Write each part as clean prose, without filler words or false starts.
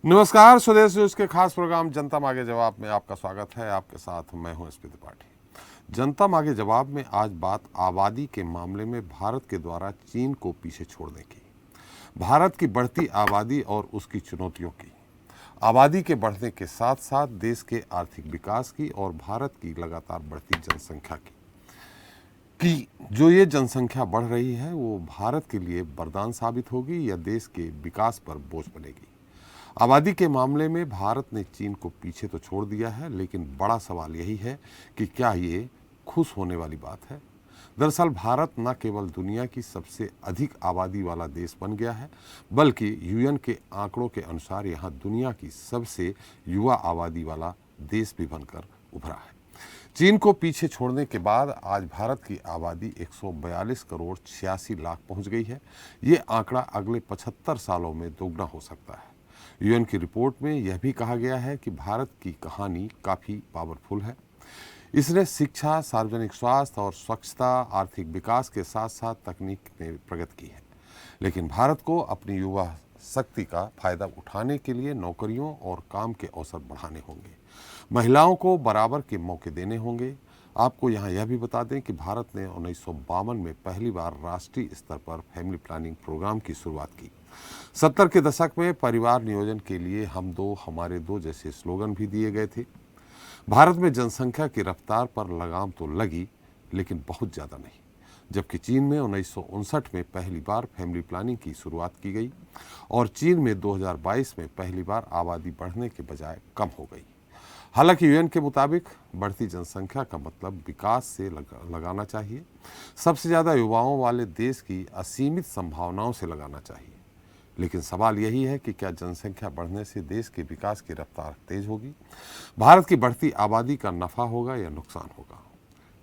नमस्कार, स्वदेश न्यूज के खास प्रोग्राम जनता मांगे जवाब में आपका स्वागत है। आपके साथ मैं हूं एसपी त्रिपाठी। जनता मांगे जवाब में आज बात आबादी के मामले में भारत के द्वारा चीन को पीछे छोड़ने की, भारत की बढ़ती आबादी और उसकी चुनौतियों की, आबादी के बढ़ने के साथ साथ देश के आर्थिक विकास की और भारत की लगातार बढ़ती जनसंख्या की कि जो ये जनसंख्या बढ़ रही है वो भारत के लिए वरदान साबित होगी या देश के विकास पर बोझ बनेगी। आबादी के मामले में भारत ने चीन को पीछे तो छोड़ दिया है, लेकिन बड़ा सवाल यही है कि क्या ये खुश होने वाली बात है। दरअसल भारत न केवल दुनिया की सबसे अधिक आबादी वाला देश बन गया है, बल्कि यूएन के आंकड़ों के अनुसार यहाँ दुनिया की सबसे युवा आबादी वाला देश भी बनकर उभरा है। चीन को पीछे छोड़ने के बाद आज भारत की आबादी 142 करोड़ 86 लाख पहुंच गई है। ये आंकड़ा अगले 75 सालों में दोगुना हो सकता है। यूएन की रिपोर्ट में यह भी कहा गया है कि भारत की कहानी काफ़ी पावरफुल है। इसने शिक्षा, सार्वजनिक स्वास्थ्य और स्वच्छता, आर्थिक विकास के साथ साथ तकनीक में प्रगति की है। लेकिन भारत को अपनी युवा शक्ति का फायदा उठाने के लिए नौकरियों और काम के अवसर बढ़ाने होंगे, महिलाओं को बराबर के मौके देने होंगे। आपको यहाँ यह भी बता दें कि भारत ने 1952 में पहली बार राष्ट्रीय स्तर पर फैमिली प्लानिंग प्रोग्राम की शुरुआत की। 70 के दशक में परिवार नियोजन के लिए हम दो हमारे दो जैसे स्लोगन भी दिए गए थे। भारत में जनसंख्या की रफ्तार पर लगाम तो लगी, लेकिन बहुत ज़्यादा नहीं। जबकि चीन में 1959 में पहली बार फैमिली प्लानिंग की शुरुआत की गई और चीन में 2022 में पहली बार आबादी बढ़ने के बजाय कम हो गई। हालांकि यूएन के मुताबिक बढ़ती जनसंख्या का मतलब विकास से लगाना चाहिए, सबसे ज़्यादा युवाओं वाले देश की असीमित संभावनाओं से लगाना चाहिए। लेकिन सवाल यही है कि क्या जनसंख्या बढ़ने से देश के विकास की रफ्तार तेज होगी? भारत की बढ़ती आबादी का नफा होगा या नुकसान होगा?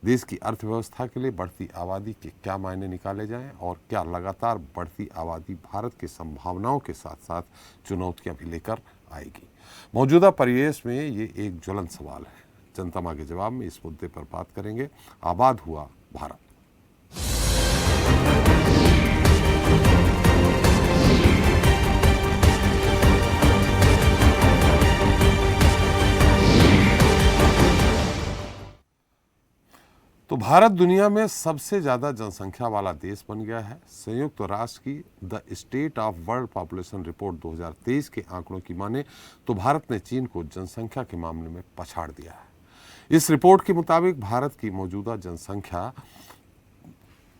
देश की अर्थव्यवस्था के लिए बढ़ती आबादी के क्या मायने निकाले जाएं और क्या लगातार बढ़ती आबादी भारत की संभावनाओं के साथ साथ चुनौतियां भी लेकर आएगी? मौजूदा परिवेश में ये एक ज्वलंत सवाल है। जनता मांगे जवाब में इस मुद्दे पर बात करेंगे। आबाद हुआ भारत। तो भारत दुनिया में सबसे ज़्यादा जनसंख्या वाला देश बन गया है। संयुक्त राष्ट्र की the state of world population report 2023 के आंकड़ों की माने तो भारत ने चीन को जनसंख्या के मामले में पछाड़ दिया है। इस रिपोर्ट के मुताबिक भारत की मौजूदा जनसंख्या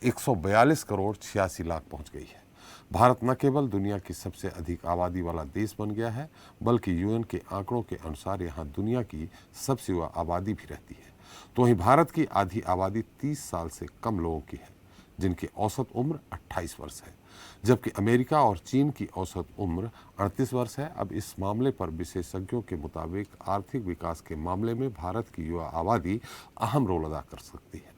142 करोड़ 86 लाख पहुंच गई है। भारत न केवल दुनिया की सबसे अधिक आबादी वाला देश बन गया है, बल्कि यूएन के आंकड़ों के अनुसार यहाँ दुनिया की सबसे युवा आबादी भी रहती है। तो वहीं भारत की आधी आबादी 30 साल से कम लोगों की है, जिनकी औसत उम्र 28 वर्ष है, जबकि अमेरिका और चीन की औसत उम्र 38 वर्ष है। अब इस मामले पर विशेषज्ञों के मुताबिक आर्थिक विकास के मामले में भारत की युवा आबादी अहम रोल अदा कर सकती है,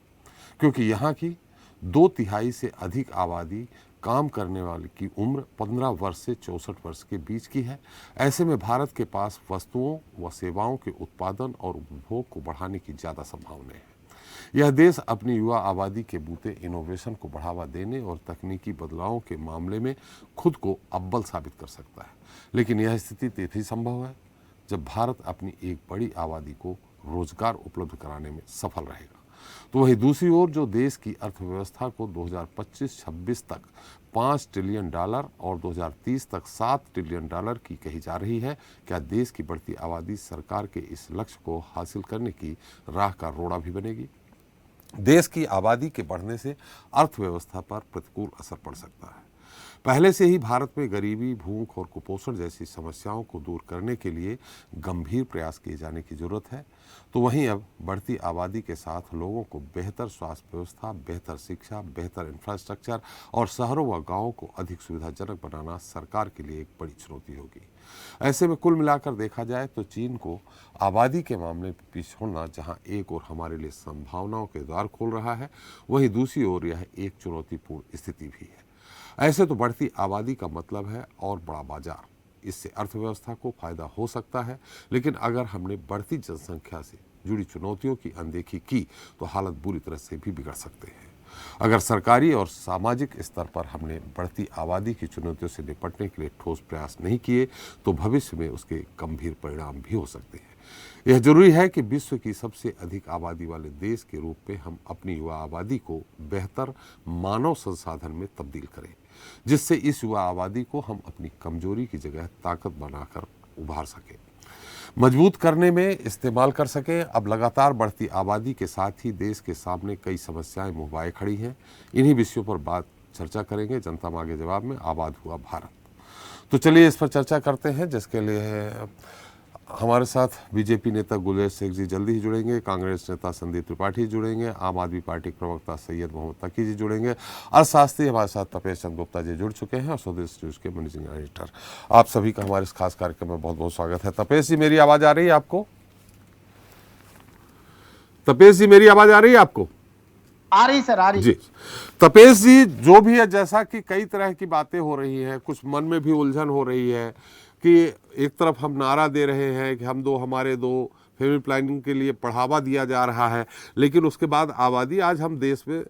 क्योंकि यहाँ की 2/3 से अधिक आबादी काम करने वाले की उम्र 15 वर्ष से 64 वर्ष के बीच की है। ऐसे में भारत के पास वस्तुओं व सेवाओं के उत्पादन और उपभोग को बढ़ाने की ज़्यादा संभावनाएं हैं। यह देश अपनी युवा आबादी के बूते इनोवेशन को बढ़ावा देने और तकनीकी बदलावों के मामले में खुद को अव्वल साबित कर सकता है। लेकिन यह स्थिति तभी संभव है जब भारत अपनी एक बड़ी आबादी को रोजगार उपलब्ध कराने में सफल रहेगा। तो वहीं दूसरी ओर जो देश की अर्थव्यवस्था को 2025-26 तक $5 ट्रिलियन और 2030 तक $7 ट्रिलियन की कही जा रही है, क्या देश की बढ़ती आबादी सरकार के इस लक्ष्य को हासिल करने की राह का रोड़ा भी बनेगी? देश की आबादी के बढ़ने से अर्थव्यवस्था पर प्रतिकूल असर पड़ सकता है। पहले से ही भारत में गरीबी, भूख और कुपोषण जैसी समस्याओं को दूर करने के लिए गंभीर प्रयास किए जाने की जरूरत है। तो वहीं अब बढ़ती आबादी के साथ लोगों को बेहतर स्वास्थ्य व्यवस्था, बेहतर शिक्षा, बेहतर इंफ्रास्ट्रक्चर और शहरों व गांवों को अधिक सुविधाजनक बनाना सरकार के लिए एक बड़ी चुनौती होगी। ऐसे में कुल मिलाकर देखा जाए तो चीन को आबादी के मामले में पीछे छोड़ना जहां एक ओर हमारे लिए संभावनाओं के द्वार खोल रहा है, वहीं दूसरी ओर यह एक चुनौतीपूर्ण स्थिति भी है। ऐसे तो बढ़ती आबादी का मतलब है और बड़ा बाजार। इससे अर्थव्यवस्था को फायदा हो सकता है, लेकिन अगर हमने बढ़ती जनसंख्या से जुड़ी चुनौतियों की अनदेखी की तो हालत बुरी तरह से भी बिगड़ सकते हैं। अगर सरकारी और सामाजिक स्तर पर हमने बढ़ती आबादी की चुनौतियों से निपटने के लिए ठोस प्रयास नहीं किए तो भविष्य में उसके गंभीर परिणाम भी हो सकते हैं। यह जरूरी है कि विश्व की सबसे अधिक आबादी वाले देश के रूप में हम अपनी युवा आबादी को बेहतर मानव संसाधन में तब्दील करें, जिससे इस युवा आबादी को हम अपनी कमजोरी की जगह ताकत बनाकर उभार सकें, मजबूत करने में इस्तेमाल कर सकें। अब लगातार बढ़ती आबादी के साथ ही देश के सामने कई समस्याएं मुहवाए खड़ी हैं। इन्हीं विषयों पर बात चर्चा करेंगे जनता मांगे जवाब में आबाद हुआ भारत। तो चलिए इस पर चर्चा करते हैं, जिसके लिए हमारे साथ बीजेपी नेता गुलेश शेख जी जल्दी ही जुड़ेंगे, कांग्रेस नेता संदीप त्रिपाठी जुड़ेंगे, आम आदमी पार्टी के प्रवक्ता सैयद मोहम्मद तकी जी जुड़ेंगे, अर्थशास्त्री हमारे साथ तपेश चंद गुप्ता जी जुड़ चुके हैं और स्वदेश न्यूज के मैनेजिंग एडिटर। आप सभी का हमारे इस खास कार्यक्रम में बहुत बहुत स्वागत है। तपेश जी, मेरी आवाज आ रही है आपको? तपेश जी, मेरी आवाज आ रही है आपको? आ रही सर, आ रही जी। तपेश जी, जो भी है, जैसा कि कई तरह की बातें हो रही हैं, कुछ मन में भी उलझन हो रही है कि एक तरफ हम नारा दे रहे हैं कि हम दो हमारे दो, फैमिली प्लानिंग के लिए बढ़ावा दिया जा रहा है, लेकिन उसके बाद आबादी आज हम देश में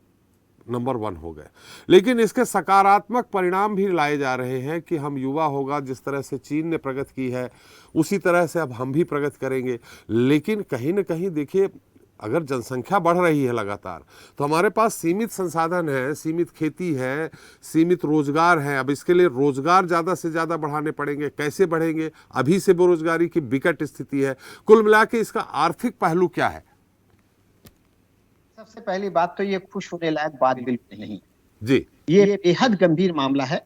नंबर 1 हो गए। लेकिन इसके सकारात्मक परिणाम भी लाए जा रहे हैं कि हम युवा होगा, जिस तरह से चीन ने प्रगति की है उसी तरह से अब हम भी प्रगति करेंगे। लेकिन कहीं ना कहीं देखिए, अगर जनसंख्या बढ़ रही है लगातार, तो हमारे पास सीमित संसाधन है, सीमित खेती है, सीमित रोजगार है। अब इसके लिए रोजगार ज़्यादा से ज़्यादा बढ़ाने पड़ेंगे। कैसे बढ़ेंगे? अभी से बेरोजगारी की विकट स्थिति है। कुल मिला के इसका आर्थिक पहलू क्या है? सबसे पहली बात तो ये खुश होने लायक बात बिल्कुल नहीं जी। ये बेहद गंभीर मामला है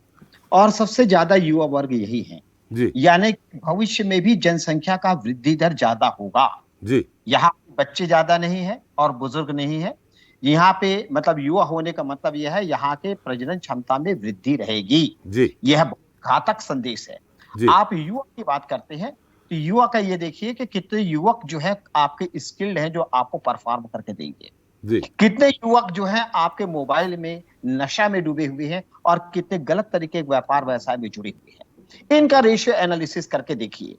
और सबसे ज्यादा युवा वर्ग यही है जी। यानी भविष्य में भी जनसंख्या का वृद्धि दर ज्यादा होगा जी। यहाँ बच्चे ज्यादा नहीं है और बुजुर्ग नहीं है। यहाँ पे मतलब युवा होने का मतलब यह है यहाँ के प्रजनन क्षमता में वृद्धि रहेगी। जी। यह घातक संदेश है। जी। आप युवा की बात करते हैं तो युवा का ये देखिए कि कितने युवक जो है आपके स्किल्ड हैं, जो आपको परफॉर्म करके देंगे। जी। कितने युवक जो हैं आपके मोबाइल में नशा में डूबे हुए हैं और कितने गलत तरीके के व्यापार व्यवसाय में जुड़े हुए हैं। इनका रेशियो एनालिसिस करके देखिए।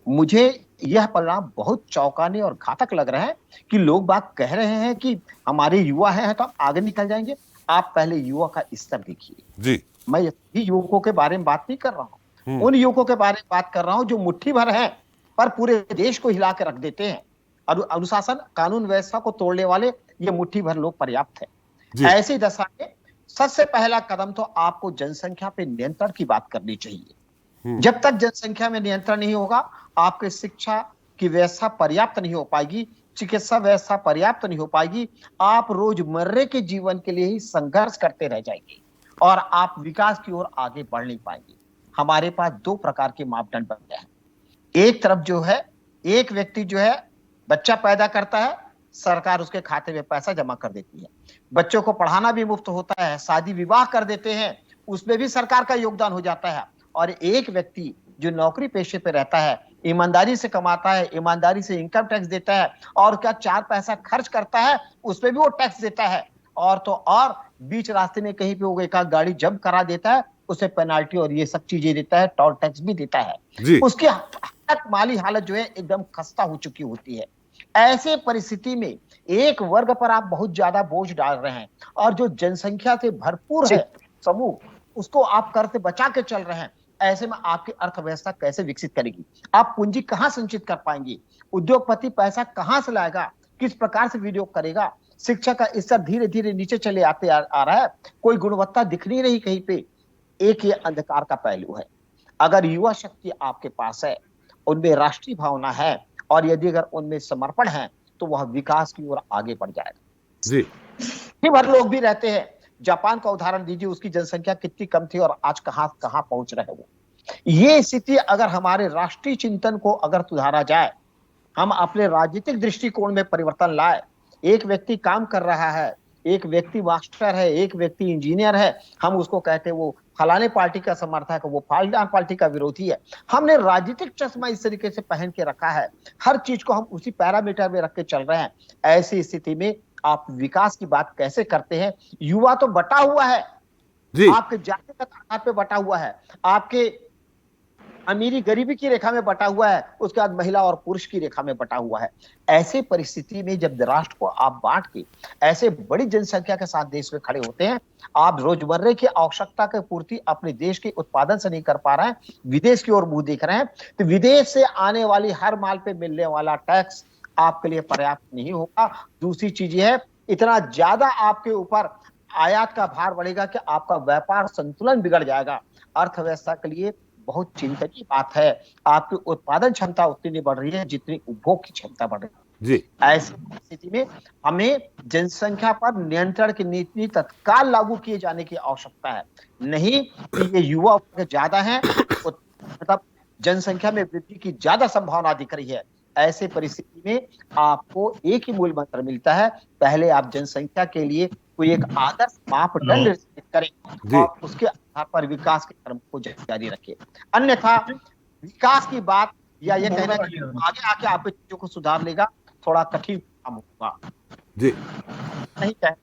मुझे यह परिणाम बहुत चौंकाने और घातक लग रहा है कि लोग बात कह रहे हैं कि हमारे युवा हैं तो हम आगे निकल जाएंगे। आप पहले युवा का स्तर देखिए। जी। मैं सभी युवकों के बारे में बात नहीं कर रहा हूं, उन युवकों के बारे में बात कर रहा हूं जो मुट्ठी भर हैं पर पूरे देश को हिला के रख देते हैं। अनुशासन कानून व्यवस्था को तोड़ने वाले ये मुट्ठी भर लोग पर्याप्त है। ऐसी दशा में सबसे पहला कदम तो आपको जनसंख्या पे नियंत्रण की बात करनी चाहिए। जब तक जनसंख्या में नियंत्रण नहीं होगा, आपके शिक्षा की व्यवस्था पर्याप्त नहीं हो पाएगी, चिकित्सा व्यवस्था पर्याप्त नहीं हो पाएगी। आप रोजमर्रे के जीवन के लिए ही संघर्ष करते रह जाएंगे और आप विकास की ओर आगे बढ़ नहीं पाएंगे। हमारे पास दो प्रकार के मापदंड बन गए हैं। एक तरफ जो है, एक व्यक्ति जो है बच्चा पैदा करता है, सरकार उसके खाते में पैसा जमा कर देती है। बच्चों को पढ़ाना भी मुफ्त होता है, शादी विवाह कर देते हैं, उसमें भी सरकार का योगदान हो जाता है। और एक व्यक्ति जो नौकरी पेशे पे रहता है, ईमानदारी से कमाता है, ईमानदारी से इनकम टैक्स देता है और क्या 4 पैसा खर्च करता है, उसपे भी वो टैक्स देता है। और तो और बीच रास्ते में कहीं पे वो एक गाड़ी जब्त करा देता है, उसे पेनाल्टी और ये सब चीजें देता है, टोल टैक्स भी देता है। उसकी माली हालत जो है एकदम खस्ता हो चुकी होती है। ऐसे परिस्थिति में एक वर्ग पर आप बहुत ज्यादा बोझ डाल रहे हैं और जो जनसंख्या से भरपूर है समूह, उसको आप कर से बचा के चल रहे हैं। ऐसे में आपकी अर्थव्यवस्था कैसे विकसित करेगी? आप पूंजी कहां संचित कर पाएंगे? उद्योगपति पैसा कहां से लाएगा? किस प्रकार से विनियोग करेगा? शिक्षा का स्तर धीरे धीरे नीचे चले आ रहा है, कोई गुणवत्ता दिख नहीं रही कहीं पे। एक ये अंधकार का पहलू है। अगर युवा शक्ति आपके पास है, उनमें राष्ट्रीय भावना है और यदि अगर उनमें समर्पण है तो वह विकास की ओर आगे बढ़ जाएगा। जी भर लोग भी रहते हैं। जापान का उदाहरण दीजिए, उसकी जनसंख्या कितनी कम थी और आज कहां कहां पहुंच रहे वो। ये स्थिति अगर हमारे राष्ट्रीय चिंतन को अगर सुधारा जाए, हम अपने राजनीतिक दृष्टिकोण में परिवर्तन लाए। एक व्यक्ति काम कर रहा है, एक व्यक्ति मास्टर है, एक व्यक्ति इंजीनियर है, हम उसको कहते हैं वो फलाने पार्टी का समर्थक है, वो फलाने पार्टी का विरोधी है। हमने राजनीतिक चश्मा इस तरीके से पहन के रखा है, हर चीज को हम उसी पैरामीटर में रख के चल रहे हैं। ऐसी स्थिति में आप विकास की बात कैसे करते हैं? युवा तो बटा हुआ है जी। आपके जातिगत आधार पे बटा हुआ है, आपके अमीरी गरीबी की रेखा में बटा हुआ है, उसके बाद महिला और पुरुष की रेखा में बटा हुआ है। ऐसे परिस्थिति में जब राष्ट्र को आप बांट के ऐसे बड़ी जनसंख्या के साथ देश में खड़े होते हैं, आप रोजमर्रे की आवश्यकता की पूर्ति अपने देश के उत्पादन से नहीं कर पा रहे हैं, विदेश की ओर मुंह देख रहे हैं, तो विदेश से आने वाली हर माल पे मिलने वाला टैक्स आपके लिए पर्याप्त नहीं होगा। दूसरी चीज ये है, इतना ज्यादा आपके ऊपर आयात का भार बढ़ेगा कि आपका व्यापार संतुलन बिगड़ जाएगा। अर्थव्यवस्था के लिए बहुत चिंता की बात है। आपकी उत्पादन क्षमता उतनी नहीं बढ़ रही है जितनी उपभोग की क्षमता बढ़ रही है। जी, ऐसी स्थिति में हमें जनसंख्या पर नियंत्रण की नीति तत्काल लागू किए जाने की आवश्यकता है। नहीं कि ये युवा ज्यादा है, मतलब जनसंख्या में वृद्धि की ज्यादा संभावना दिख रही है। ऐसे परिस्थिति में आपको एक ही मूल मंत्र मिलता है, पहले आप जनसंख्या के लिए कोई एक आदर्श मापदंड निश्चित करें और उसके आधार पर विकास के क्रम को जारी रखें। अन्यथा विकास की बात या ये कहना कि आगे आके आप चीजों को सुधार लेगा, थोड़ा कठिन काम होगा। जी, नहीं कह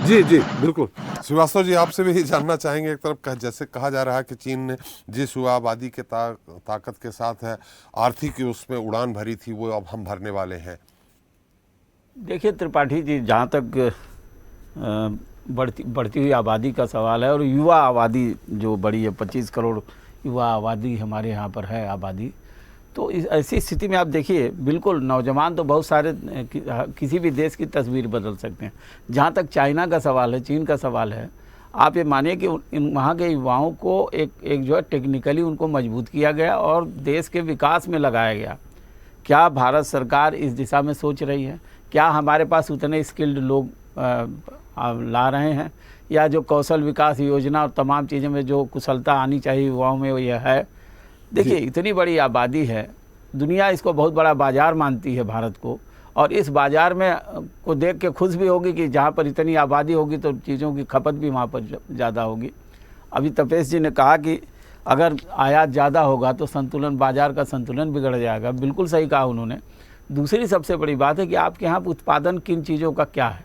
जी, जी, बिल्कुल। श्रीवास्तव जी, आपसे भी जानना चाहेंगे, एक तरफ जैसे कहा जा रहा है कि चीन ने जिस युवा आबादी के ताकत के साथ है आर्थिक उसमें उड़ान भरी थी, वो अब हम भरने वाले हैं। देखिए त्रिपाठी जी, जहाँ तक बढ़ती हुई आबादी का सवाल है और युवा आबादी जो बड़ी है, 25 करोड़ युवा आबादी हमारे यहाँ पर है आबादी, तो इस ऐसी स्थिति में आप देखिए, बिल्कुल नौजवान तो बहुत सारे किसी भी देश की तस्वीर बदल सकते हैं। जहाँ तक चाइना का सवाल है, चीन का सवाल है, आप ये मानिए कि वहाँ के युवाओं को एक जो है टेक्निकली उनको मजबूत किया गया और देश के विकास में लगाया गया। क्या भारत सरकार इस दिशा में सोच रही है? क्या हमारे पास उतने स्किल्ड लोग ला रहे हैं, या जो कौशल विकास योजना और तमाम चीज़ों में जो कुशलता आनी चाहिए युवाओं में वो यह है? देखिए, इतनी बड़ी आबादी है, दुनिया इसको बहुत बड़ा बाज़ार मानती है भारत को, और इस बाज़ार में को देख के खुश भी होगी कि जहाँ पर इतनी आबादी होगी तो चीज़ों की खपत भी वहाँ पर ज़्यादा होगी। अभी तपेश जी ने कहा कि अगर आयात ज़्यादा होगा तो संतुलन, बाज़ार का संतुलन बिगड़ जाएगा। बिल्कुल सही कहा उन्होंने। दूसरी सबसे बड़ी बात है कि आपके यहाँ उत्पादन किन चीज़ों का क्या है।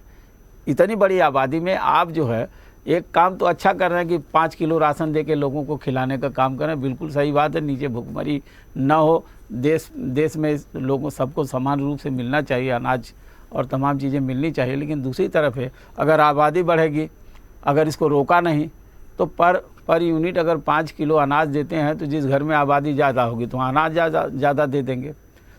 इतनी बड़ी आबादी में आप जो है एक काम तो अच्छा कर रहे हैं कि 5 किलो राशन दे के लोगों को खिलाने का काम कर रहे हैं, बिल्कुल सही बात है। नीचे भुखमरी न हो, देश में लोगों सबको समान रूप से मिलना चाहिए, अनाज और तमाम चीज़ें मिलनी चाहिए। लेकिन दूसरी तरफ है, अगर आबादी बढ़ेगी, अगर इसको रोका नहीं तो पर यूनिट अगर 5 किलो अनाज देते हैं तो जिस घर में आबादी ज़्यादा होगी तो अनाज ज़्यादा दे देंगे।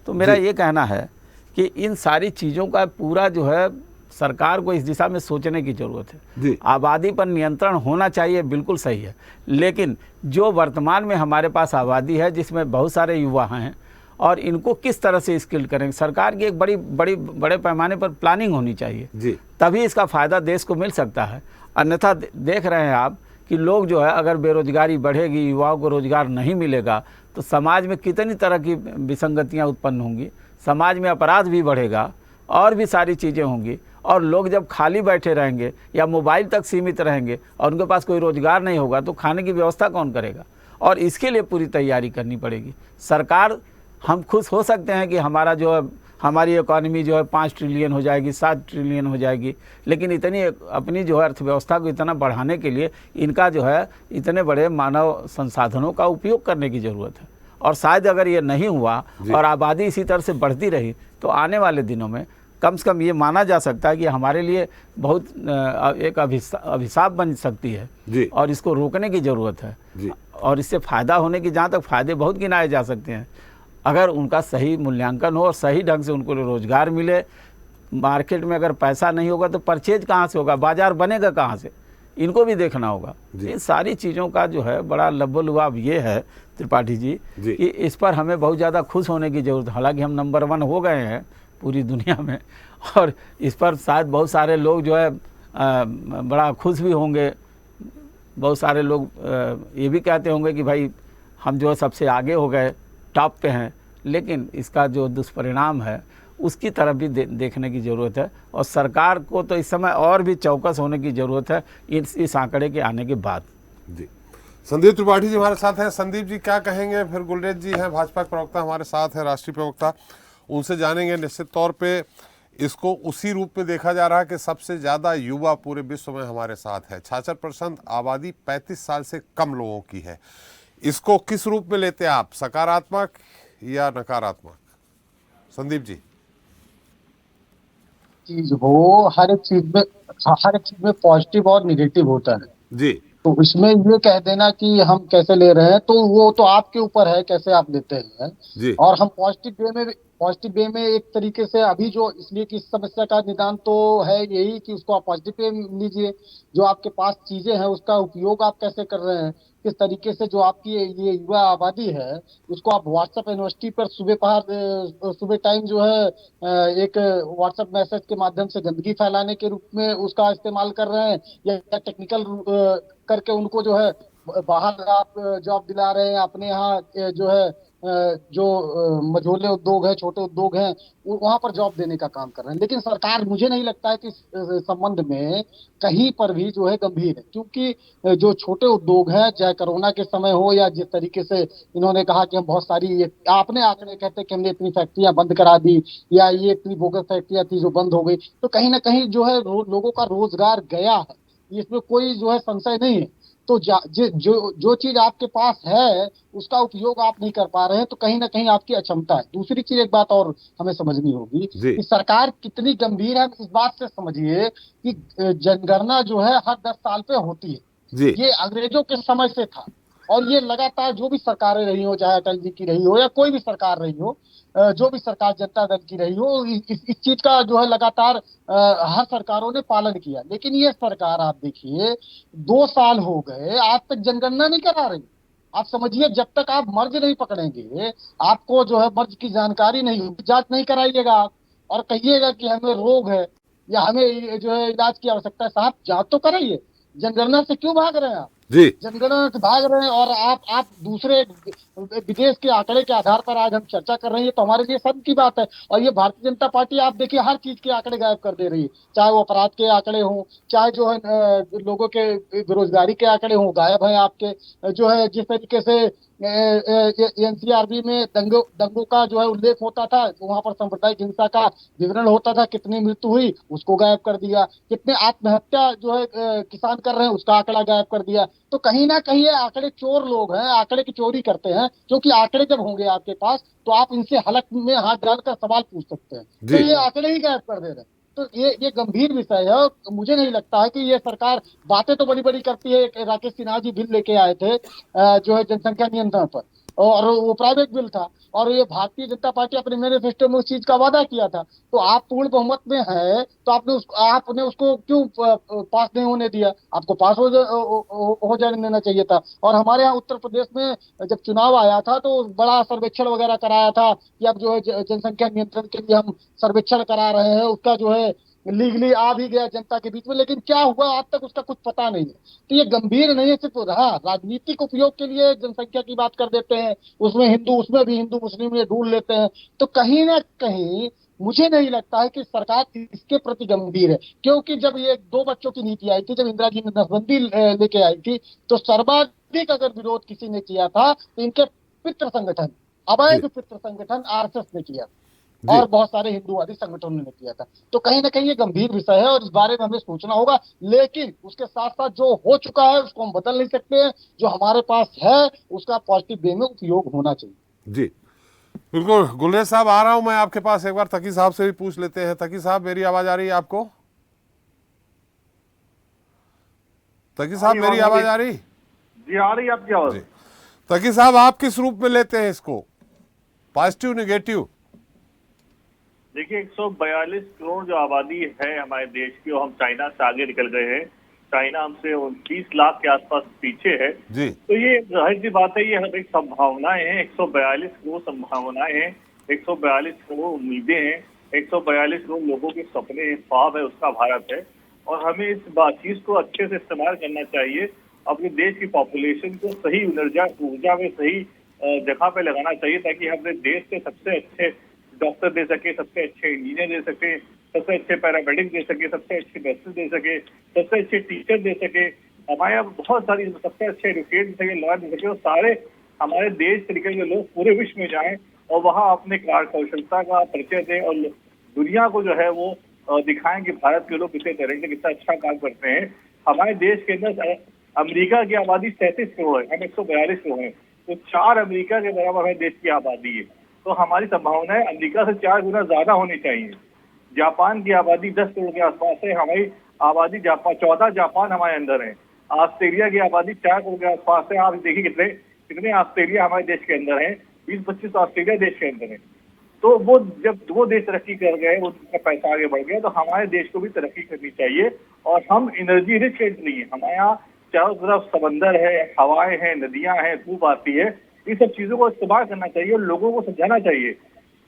तो मेरा ये कहना है कि इन सारी चीज़ों का पूरा जो है सरकार को इस दिशा में सोचने की ज़रूरत है। आबादी पर नियंत्रण होना चाहिए, बिल्कुल सही है, लेकिन जो वर्तमान में हमारे पास आबादी है जिसमें बहुत सारे युवा हैं और इनको किस तरह से स्किल करेंगे, सरकार की एक बड़े पैमाने पर प्लानिंग होनी चाहिए, तभी इसका फ़ायदा देश को मिल सकता है। अन्यथा देख रहे हैं आप कि लोग जो है, अगर बेरोजगारी बढ़ेगी, युवाओं को रोजगार नहीं मिलेगा तो समाज में कितनी तरह की विसंगतियां उत्पन्न होंगी, समाज में अपराध भी बढ़ेगा और भी सारी चीज़ें होंगी, और लोग जब खाली बैठे रहेंगे या मोबाइल तक सीमित रहेंगे और उनके पास कोई रोजगार नहीं होगा तो खाने की व्यवस्था कौन करेगा? और इसके लिए पूरी तैयारी करनी पड़ेगी। सरकार, हम खुश हो सकते हैं कि हमारा जो है, हमारी इकॉनमी जो है 5 ट्रिलियन हो जाएगी, 7 ट्रिलियन हो जाएगी, लेकिन इतनी अपनी जो है अर्थव्यवस्था को इतना बढ़ाने के लिए इनका जो है इतने बड़े मानव संसाधनों का उपयोग करने की ज़रूरत है। और शायद अगर ये नहीं हुआ और आबादी इसी तरह से बढ़ती रही तो आने वाले दिनों में कम से कम ये माना जा सकता है कि हमारे लिए बहुत एक अभिशाप बन सकती है और इसको रोकने की ज़रूरत है। और इससे फ़ायदा होने की, जहाँ तक फ़ायदे बहुत गिनाए जा सकते हैं, अगर उनका सही मूल्यांकन हो और सही ढंग से उनको रोज़गार मिले। मार्केट में अगर पैसा नहीं होगा तो परचेज कहाँ से होगा, बाज़ार बनेगा कहाँ से, इनको भी देखना होगा। इन सारी चीज़ों का जो है बड़ा लब्बो-लुआब ये है त्रिपाठी जी कि इस पर हमें बहुत ज़्यादा खुश होने की ज़रूरत है। हालांकि हम नंबर 1 हो गए हैं पूरी दुनिया में, और इस पर शायद बहुत सारे लोग जो है बड़ा खुश भी होंगे। बहुत सारे लोग ये भी कहते होंगे कि भाई हम जो है सबसे आगे हो गए, टॉप पे हैं, लेकिन इसका जो दुष्परिणाम है उसकी तरफ भी देखने की ज़रूरत है। और सरकार को तो इस समय और भी चौकस होने की ज़रूरत है इस आंकड़े के आने के बाद। जी, संदीप त्रिपाठी जी हमारे साथ हैं। संदीप जी क्या कहेंगे? फिर गुलरेज जी हैं, भाजपा के प्रवक्ता हमारे साथ हैं, राष्ट्रीय प्रवक्ता, उनसे जानेंगे। निश्चित तौर पे इसको उसी रूप में देखा जा रहा है कि सबसे ज़्यादा युवा पूरे विश्व में हमारे साथ है। 66% आबादी 35 साल से कम लोगों की है। इसको किस रूप में लेते हैं आप, सकारात्मक या नकारात्मक? संदीप जी। चीज हो, हर एक चीज में पॉजिटिव और निगेटिव होता है। जी तो इसमें ये कह देना कि हम कैसे ले रहे हैं, तो वो तो आपके ऊपर है कैसे आप लेते हैं। जी और हम पॉजिटिव वे में एक तरीके से अभी जो, इसलिए कि इस समस्या का निदान तो है यही कि उसको आप पॉजिटिव वे में लीजिए। जो आपके पास चीजें हैं उसका उपयोग आप कैसे कर रहे हैं, किस तरीके से जो आपकी ये युवा आबादी है उसको आप व्हाट्सएप यूनिवर्सिटी पर सुबह टाइम जो है एक व्हाट्सएप मैसेज के माध्यम से गंदगी फैलाने के रूप में उसका इस्तेमाल कर रहे हैं, या टेक्निकल करके उनको जो है बाहर आप जॉब दिला रहे हैं। अपने यहाँ जो है जो मझोले उद्योग है, छोटे उद्योग हैं, वहां पर जॉब देने का काम कर रहे हैं। लेकिन सरकार, मुझे नहीं लगता है कि इस संबंध में कहीं पर भी जो है गंभीर है, क्योंकि जो छोटे उद्योग हैं, चाहे कोरोना के समय हो या जिस तरीके से इन्होंने कहा कि हम बहुत सारी, आपने आंकड़े कहते हैं कि हमने इतनी फैक्ट्रियां बंद करा दी, या ये इतनी बोगस फैक्ट्रियां थी जो बंद हो गई, तो कहीं ना कहीं जो है लोगों का रोजगार गया है, इसमें कोई जो है संशय नहीं है। तो जो चीज आपके पास है उसका उपयोग आप नहीं कर पा रहे हैं, तो कहीं ना कहीं आपकी अक्षमता है। दूसरी चीज, एक बात और हमें समझनी होगी जी कि सरकार कितनी गंभीर है इस बात से समझिए कि जनगणना जो है हर 10 साल पे होती है। जी ये अंग्रेजों के समय से था, और ये लगातार जो भी सरकारें रही हो, चाहे अटल जी की रही हो या कोई भी सरकार रही हो, जो भी सरकार जनता दल की रही हो, इस चीज का जो है लगातार हर सरकारों ने पालन किया। लेकिन ये सरकार आप देखिए 2 साल हो गए आज तक जनगणना नहीं करा रही। आप समझिए, जब तक आप मर्ज नहीं पकड़ेंगे, आपको जो है मर्ज की जानकारी नहीं होगी, जांच नहीं कराइएगा आप, और कहिएगा कि हमें रोग है या हमें जो है इलाज की आवश्यकता है, साहब जांच तो कराइए। जनगणना से क्यों भाग रहे हैं आप? जी जनगणना से भाग रहे हैं, और आप दूसरे विदेश के आंकड़े के आधार पर आज हम चर्चा कर रहे हैं, तो हमारे लिए सब की बात है। और ये भारतीय जनता पार्टी आप देखिए हर चीज के आंकड़े गायब कर दे रही है, चाहे वो अपराध के आंकड़े हों, चाहे जो है लोगों के बेरोजगारी के आंकड़े हों, गायब है आपके। जो है जिस तरीके से एनसीआरबी में दंगों का जो है उल्लेख होता था, वहां पर सांप्रदायिक हिंसा का विवरण होता था, कितनी मृत्यु हुई उसको गायब कर दिया, कितने आत्महत्या जो है किसान कर रहे हैं उसका आंकड़ा गायब कर दिया। तो कहीं ना कहीं ये आंकड़े चोर लोग हैं, आंकड़े की चोरी करते हैं, क्योंकि आंकड़े जब होंगे आपके पास तो आप इनसे हलक में हाथ डालकर सवाल पूछ सकते हैं, तो जी ये आंकड़े ही गायब कर दे रहे हैं। तो ये गंभीर विषय है। मुझे नहीं लगता है कि ये सरकार, बातें तो बड़ी बड़ी करती है। राकेश सिन्हा जी बिल लेके आए थे जो है जनसंख्या नियंत्रण पर, और वो प्राइवेट बिल था, और ये भारतीय जनता पार्टी अपने मैनिफेस्टो में उस चीज का वादा किया था। तो आप पूर्ण बहुमत में है, तो आपने उसको क्यों पास नहीं होने दिया? आपको पास हो जाने देना चाहिए था। और हमारे यहाँ उत्तर प्रदेश में जब चुनाव आया था तो बड़ा सर्वेक्षण वगैरह कराया था कि अब जो है जनसंख्या नियंत्रण के लिए हम सर्वेक्षण करा रहे हैं, उसका जो है लीगली आ भी गया जनता के बीच में, लेकिन क्या हुआ आज तक उसका कुछ पता नहीं है। तो ये गंभीर नहीं है, सिर्फ हाँ राजनीतिक उपयोग के लिए जनसंख्या की बात कर देते हैं, उसमें भी हिंदू मुस्लिम ये ढूंढ लेते हैं। तो कहीं ना कहीं मुझे नहीं लगता है कि सरकार इसके प्रति गंभीर है, क्योंकि जब ये 2 बच्चों की नीति आई थी, जब इंदिरा जी ने नसबंदी लेके आई थी, तो सर्वाधिक अगर विरोध किसी ने किया था तो इनके पितृ संगठन, अवैध पितृ संगठन आरएसएस ने किया, और बहुत सारे हिंदूवादी संगठनों ने किया था। तो कहीं ना कहीं ये गंभीर विषय है और इस बारे में हमें सोचना होगा। लेकिन उसके साथ साथ जो हो चुका है उसको हम बदल नहीं सकते हैं, जो हमारे पास है उसका पॉजिटिव वे में उपयोग होना चाहिए। जी बिल्कुल। गुलरेज साहब, आ रहा हूं मैं आपके पास, एक बार तकी साहब से भी पूछ लेते हैं। तकी साहब, मेरी आवाज आ रही है आपको? तकी साहब, मेरी आवाज आ रही? जी आ रही है आपकी आवाज। तकी साहब, आप किस रूप में लेते हैं इसको, पॉजिटिव नेगेटिव? देखिए 142 करोड़ जो आबादी है हमारे देश की, और हम चाइना से आगे निकल गए हैं। चाइना हमसे 29 लाख के आसपास पीछे है। जी तो ये जाहिर सी बात है, ये हर एक संभावनाएं हैं। 142 करोड़ संभावनाएं हैं, 142 करोड़ उम्मीदें हैं, 142 करोड़ लोगों के सपने हैं, ख्वाब है, उसका भारत है। और हमें इस चीज को अच्छे से इस्तेमाल करना चाहिए। अपने देश की पॉपुलेशन को सही ऊर्जा में सही जगह पे लगाना चाहिए, ताकि हम अपने देश के सबसे अच्छे डॉक्टर दे सके, सबसे अच्छे इंजीनियर दे सके, सबसे अच्छे पैरामेडिक दे सके, सबसे अच्छे नर्सेज दे सके, सबसे अच्छे टीचर दे सके। हमारे यहाँ बहुत सारी सबसे अच्छे एडवोकेट दे सके, लॉयर दे सके, और सारे हमारे देश से निकल के लोग पूरे विश्व में जाएं और वहाँ अपने कौशलता का परिचय दें और दुनिया को जो है वो दिखाएं कि भारत के लोग कितने टैलेंट, कितना अच्छा काम करते हैं। हमारे देश के अंदर अमेरिका की आबादी 37 करोड़ है, हम 142 करोड़ हैं, तो 4 अमेरिका के बराबर हमारे देश की आबादी है। तो हमारी संभावनाएं अमेरिका से 4 गुना ज्यादा होनी चाहिए। जापान की आबादी 10 करोड़ के आसपास है, हमारी आबादी 14 जापान हमारे अंदर है। ऑस्ट्रेलिया की आबादी 4 करोड़ के आसपास है। आप देखिए कितने ऑस्ट्रेलिया हमारे देश के अंदर है, 20-25 ऑस्ट्रेलिया देश के अंदर है। तो वो जब वो देश तरक्की कर गए, वो पैसा आगे बढ़ गया, तो हमारे देश को भी तरक्की करनी चाहिए। और हम एनर्जी रिच कंट्री है, हमारे यहाँ चारों तरफ समंदर है, हवाएं हैं, नदियां हैं, धूप आती है। इन सब चीजों को इस्तेमाल करना चाहिए और लोगों को समझाना चाहिए।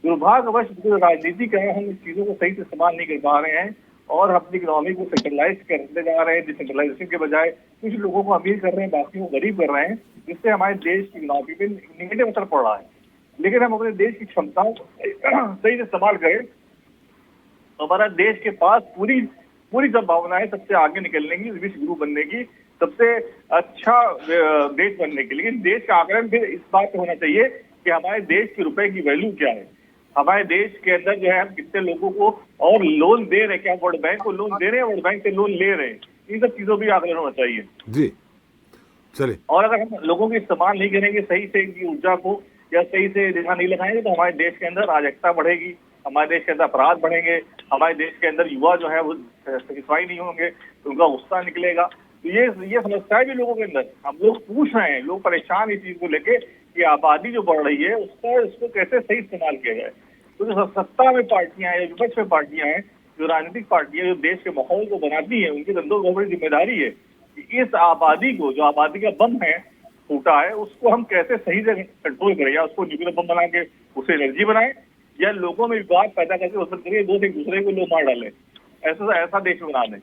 दुर्भाग्यवश जो राजनीति का है, हम इस चीजों को सही से इस्तेमाल नहीं कर पा रहे हैं और अपनी इकोनॉमी को सेंट्रलाइज करते जा रहे हैं। डिसेंट्रलाइजेशन के बजाय कुछ लोगों को अमीर कर रहे हैं, बाकियों को गरीब कर रहे हैं, जिससे हमारे देश की इकोनॉमी पे निगेटिव असर पड़ रहा है। लेकिन हम अपने देश की क्षमताओं को सही से इस्तेमाल करें, हमारा देश के पास पूरी संभावनाएं सबसे आगे निकलने की, विश्व गुरु बनने की, सबसे अच्छा देश बनने की। लेकिन देश का आकलन फिर इस बात पे होना चाहिए कि हमारे देश के रुपए की वैल्यू क्या है, हमारे देश के अंदर जो है हम कितने लोगों को और लोन दे रहे हैं, क्या वर्ल्ड बैंक को लोन दे रहे हैं, वर्ल्ड बैंक से लोन ले रहे हैं, इन सब चीजों भी आकलन होना चाहिए जी। चलिए, और अगर हम लोगों को इस्तेमाल नहीं करेंगे सही से इनकी ऊर्जा को, या सही से ध्यान नहीं लगाएंगे, तो हमारे देश के अंदर अराजकता बढ़ेगी, हमारे देश के अंदर अपराध बढ़ेंगे, हमारे देश के अंदर युवा जो है वो सेटिस्फाई नहीं होंगे, तो उनका गुस्सा निकलेगा। तो ये समस्या भी लोगों के अंदर, हम लोग पूछ रहे हैं, लोग परेशान इस चीज को लेके कि आबादी जो बढ़ रही है उसको कैसे सही इस्तेमाल किया जाए। तो जो सत्ता में पार्टियां हैं, विपक्ष में पार्टियां हैं, जो राजनीतिक पार्टियां जो देश के माहौल को बनाती है, उनकी धंधों को बड़ी जिम्मेदारी है कि इस आबादी को, जो आबादी का बम है फूटा है, उसको हम कैसे सही से कंट्रोल करें, या उसको न्यूक्लियर बम बना के उसे एनर्जी बनाएं, या लोगों में विवाद पैदा करके उस पर एक दूसरे को लोग मार डालें, ऐसा देश बना दें।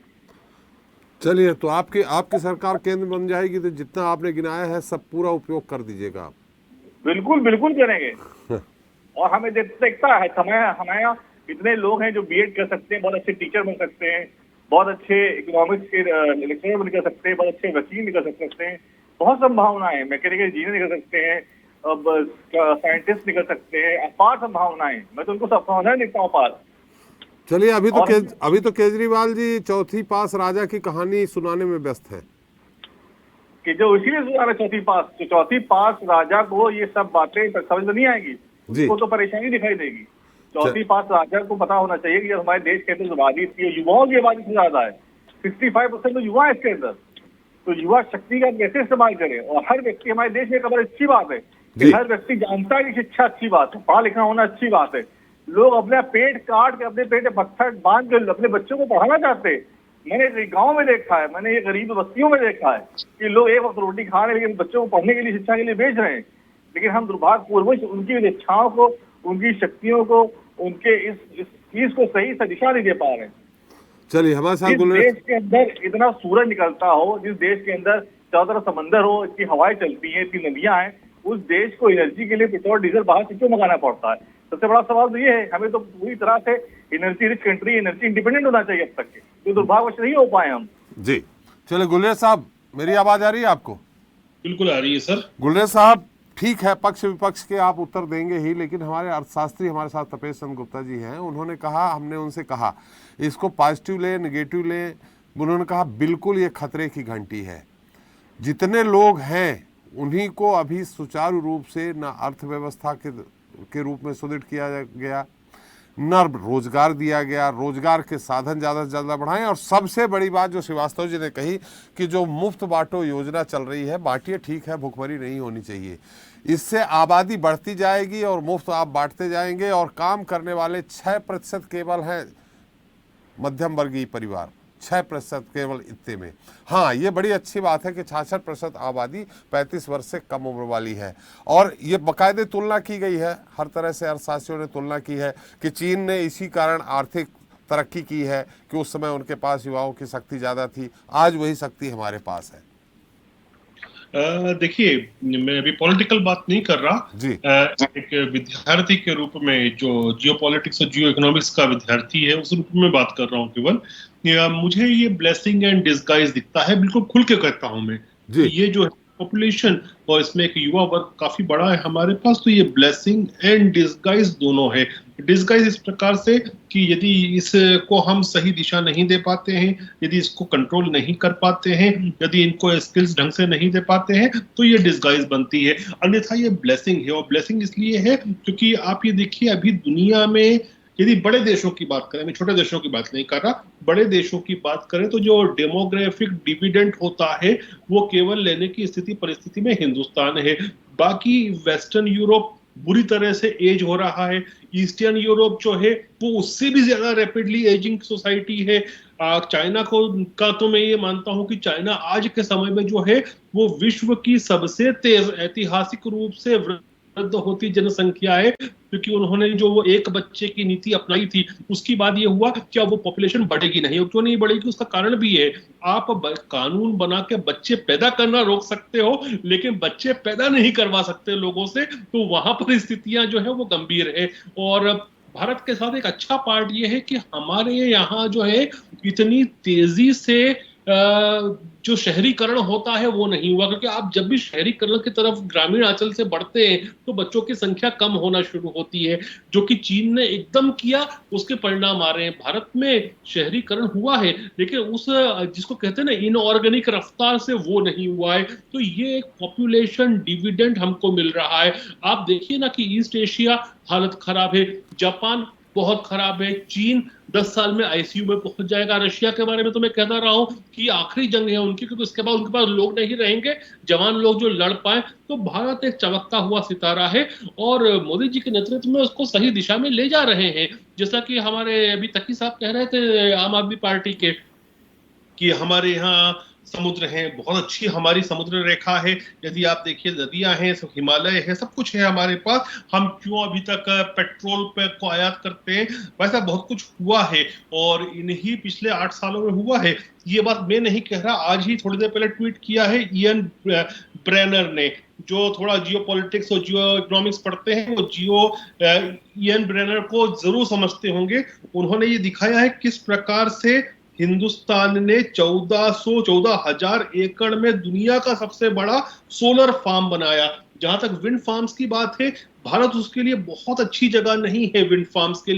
चलिए, तो आपकी सरकार केंद्र बन जाएगी तो जितना आपने गिनाया है सब पूरा उपयोग कर दीजिएगा आप। बिल्कुल करेंगे। और हमें देखता है, हमारे यहाँ इतने लोग हैं जो बीएड कर सकते हैं, बहुत अच्छे टीचर बन सकते हैं, बहुत अच्छे इकोनॉमिक्स के लेक्चरर निकल सकते हैं, बहुत अच्छे वकील निकल सकते हैं, बहुत संभावनाएं, मैकेनिकल इंजीनियर निकल सकते हैं, साइंटिस्ट निकल सकते हैं, अपार संभावनाएं, मैं तो उनको संभावनाएं देखता हूँ अपार। चलिए, अभी तो केजरीवाल जी चौथी पास राजा की कहानी सुनाने में व्यस्त है कि जो इसीलिए सुना रहे चौथी पास राजा को ये सब बातें समझ में नहीं आएगी, उसको तो परेशानी दिखाई देगी। चौथी पास राजा को पता होना चाहिए कि हमारे देश के अंदर आबादी युवाओं की आबादी से ज्यादा है, 65% तो युवा है इसके अंदर, तो युवा शक्ति का कैसे इस्तेमाल करें। और हर व्यक्ति, हमारे देश में एक बड़ी अच्छी बात है कि हर व्यक्ति जानता है कि शिक्षा अच्छी बात है, पढ़ा लिखा होना अच्छी बात है। लोग अपना पेट काट के, अपने पेट में पत्थर बांध के अपने बच्चों को पढ़ाना चाहते हैं। मैंने गांव में देखा है, मैंने ये गरीब बस्तियों में देखा है कि लोग एक वक्त रोटी खा रहे हैं, लेकिन बच्चों को पढ़ने के लिए, शिक्षा के लिए भेज रहे हैं। लेकिन हम दुर्भाग्यपूर्वक उनकी इच्छाओं को, उनकी शक्तियों को, उनके इस चीज को सही से दिशा नहीं दे पा रहे हैं। चलिए, हमारे साथ जिस देश के अंदर इतना सूरज निकलता हो, जिस देश के अंदर चारों तरफ समंदर हो, इतनी हवाएं चलती हैं, इतनी नदियां हैं, उस देश को एनर्जी के लिए पेट्रोल डीजल बाहर से क्यों मंगाना पड़ता है? सबसे बड़ा सवाल तो ये है। हमें तो पूरी तरह से energy rich country, energy independent होना चाहिए अब तक के, तो दुर्भाग्यवश नहीं हो पाए हम। जी, चलिए गुलेर साहब, मेरी आवाज आ रही है आपको? बिल्कुल आ रही है सर। गुलेर साहब, ठीक है, पक्ष विपक्ष के आप उत्तर देंगे ही, लेकिन हमारे अर्थशास्त्री हमारे साथ तपेश चंद्र गुप्ता जी हैं, उन्होंने कहा, हमने उनसे कहा इसको पॉजिटिव ले, नेगेटिव ले, उन्होंने कहा बिल्कुल ये खतरे की घंटी है। जितने लोग हैं उन्हीं को अभी सुचारू रूप से न अर्थव्यवस्था के रूप में सुदृढ़ किया गया, न रोजगार दिया गया, रोजगार के साधन ज़्यादा से ज़्यादा बढ़ाएं। और सबसे बड़ी बात जो श्रीवास्तव जी ने कही कि जो मुफ्त बांटो योजना चल रही है, बांटिए, ठीक है, भुखमरी नहीं होनी चाहिए। इससे आबादी बढ़ती जाएगी और मुफ्त आप बांटते जाएंगे, और काम करने वाले 6% केवल हैं मध्यम वर्गीय परिवार, 6% केवल इतने में। हाँ, ये बड़ी अच्छी बात है कि 66% आबादी 35 वर्ष से कम उम्र वाली है। और ये बाकायदे तुलना की गई है, हर तरह से अर्थशास्त्रियों ने तुलना की है कि चीन ने इसी कारण आर्थिक तरक्की की है कि उस समय उनके पास युवाओं की शक्ति ज़्यादा थी, आज वही शक्ति हमारे पास है। देखिए, मैं अभी पॉलिटिकल बात नहीं कर रहा जी। एक विद्यार्थी के रूप में, जो जियोपॉलिटिक्स और जियो इकोनॉमिक्स का विद्यार्थी है, उस रूप में बात कर रहा हूँ केवल। मुझे ये ब्लेसिंग एंड डिस्गाइज दिखता है, बिल्कुल खुल के कहता हूँ मैं। ये जो है पॉपुलेशन और इसमें एक युवा वर्ग काफी बड़ा है हमारे पास, तो ये ब्लेसिंग एंड डिसगाइज दोनों है। डिसगाइज इस प्रकार से कि यदि इसको हम सही दिशा नहीं दे पाते हैं, यदि इसको कंट्रोल नहीं कर पाते हैं, यदि इनको स्किल्स ढंग से नहीं दे पाते हैं, तो ये डिसगाइज बनती है। अन्यथा ये ब्लेसिंग है, और ब्लेसिंग इसलिए है क्योंकि आप ये देखिए अभी दुनिया में यदि बड़े देशों की बात करें, मैं छोटे देशों की बात नहीं कर रहा, बड़े देशों की बात करें तो जो डेमोग्राफिक डिविडेंड होता है वो केवल लेने की स्थिति परिस्थिति में हिंदुस्तान है। बाकी वेस्टर्न यूरोप बुरी तरह से एज हो रहा है, ईस्टर्न यूरोप जो है वो उससे भी ज्यादा रैपिडली एजिंग सोसाइटी है। चाइना का तो मैं ये मानता हूं कि चाइना आज के समय में जो है वो विश्व की सबसे तेज ऐतिहासिक रूप से वृद्ध होती जनसंख्या है, क्योंकि उन्होंने जो वो एक बच्चे की नीति अपनाई थी उसके बाद ये हुआ क्या वो पॉपुलेशन बढ़ेगी नहीं, और क्यों नहीं बढ़ेगी उसका कारण भी है। आप कानून बना के बच्चे पैदा करना रोक सकते हो लेकिन बच्चे पैदा नहीं करवा सकते लोगों से, तो वहां पर स्थितियां जो है वो गंभीर है। और भारत के साथ एक अच्छा पार्ट ये है कि हमारे यहाँ जो है इतनी तेजी से जो शहरीकरण होता है वो नहीं हुआ, क्योंकि आप जब भी शहरीकरण की तरफ ग्रामीण अंचल से बढ़ते हैं तो बच्चों की संख्या कम होना शुरू होती है, जो कि चीन ने एकदम किया, उसके परिणाम आ रहे हैं। भारत में शहरीकरण हुआ है लेकिन उस जिसको कहते हैं ना इनऑर्गेनिक रफ्तार से वो नहीं हुआ है, तो ये एक पॉपुलेशन डिविडेंड हमको मिल रहा है। आप देखिए ना कि ईस्ट एशिया हालत खराब है, जापान बहुत खराब है, चीन 10 साल में आईसीयू में पहुंच जाएगा। रशिया के बारे में तो मैं कहता रहा हूं कि आखिरी जंग है उनकी, क्योंकि उसके बाद उनके पास लोग नहीं रहेंगे, जवान लोग जो लड़ पाए। तो भारत एक चमकता हुआ सितारा है और मोदी जी के नेतृत्व में उसको सही दिशा में ले जा रहे हैं। जैसा कि हमारे अभी तकी साहब कह रहे थे आम आदमी पार्टी के कि हमारे यहाँ समुद्र हैं, बहुत अच्छी हमारी समुद्र रेखा है, यदि आप देखिए नदियां हैं, सब हिमालय है, सब कुछ है हमारे पास, हम क्यों अभी तक पेट्रोल पे को आयात करते हैं? वैसा बहुत कुछ हुआ है और इन्हीं पिछले 8 सालों में हुआ है। ये बात मैं नहीं कह रहा, आज ही थोड़ी देर पहले ट्वीट किया है इयन ब्रेनर ने, जो थोड़ा जियो पॉलिटिक्स और जियो इकोनॉमिक्स पढ़ते हैं वो इयन ब्रेनर को जरूर समझते होंगे। उन्होंने ये दिखाया है किस प्रकार से हिंदुस्तान ने 14,000 एकड़ में दुनिया का सबसे बड़ा सोलर फार्म बनाया। जहां तक विंड फार्म्स की बात है, भारत उसके लिए बहुत अच्छी जगह नहीं है। विंड फार्म्स के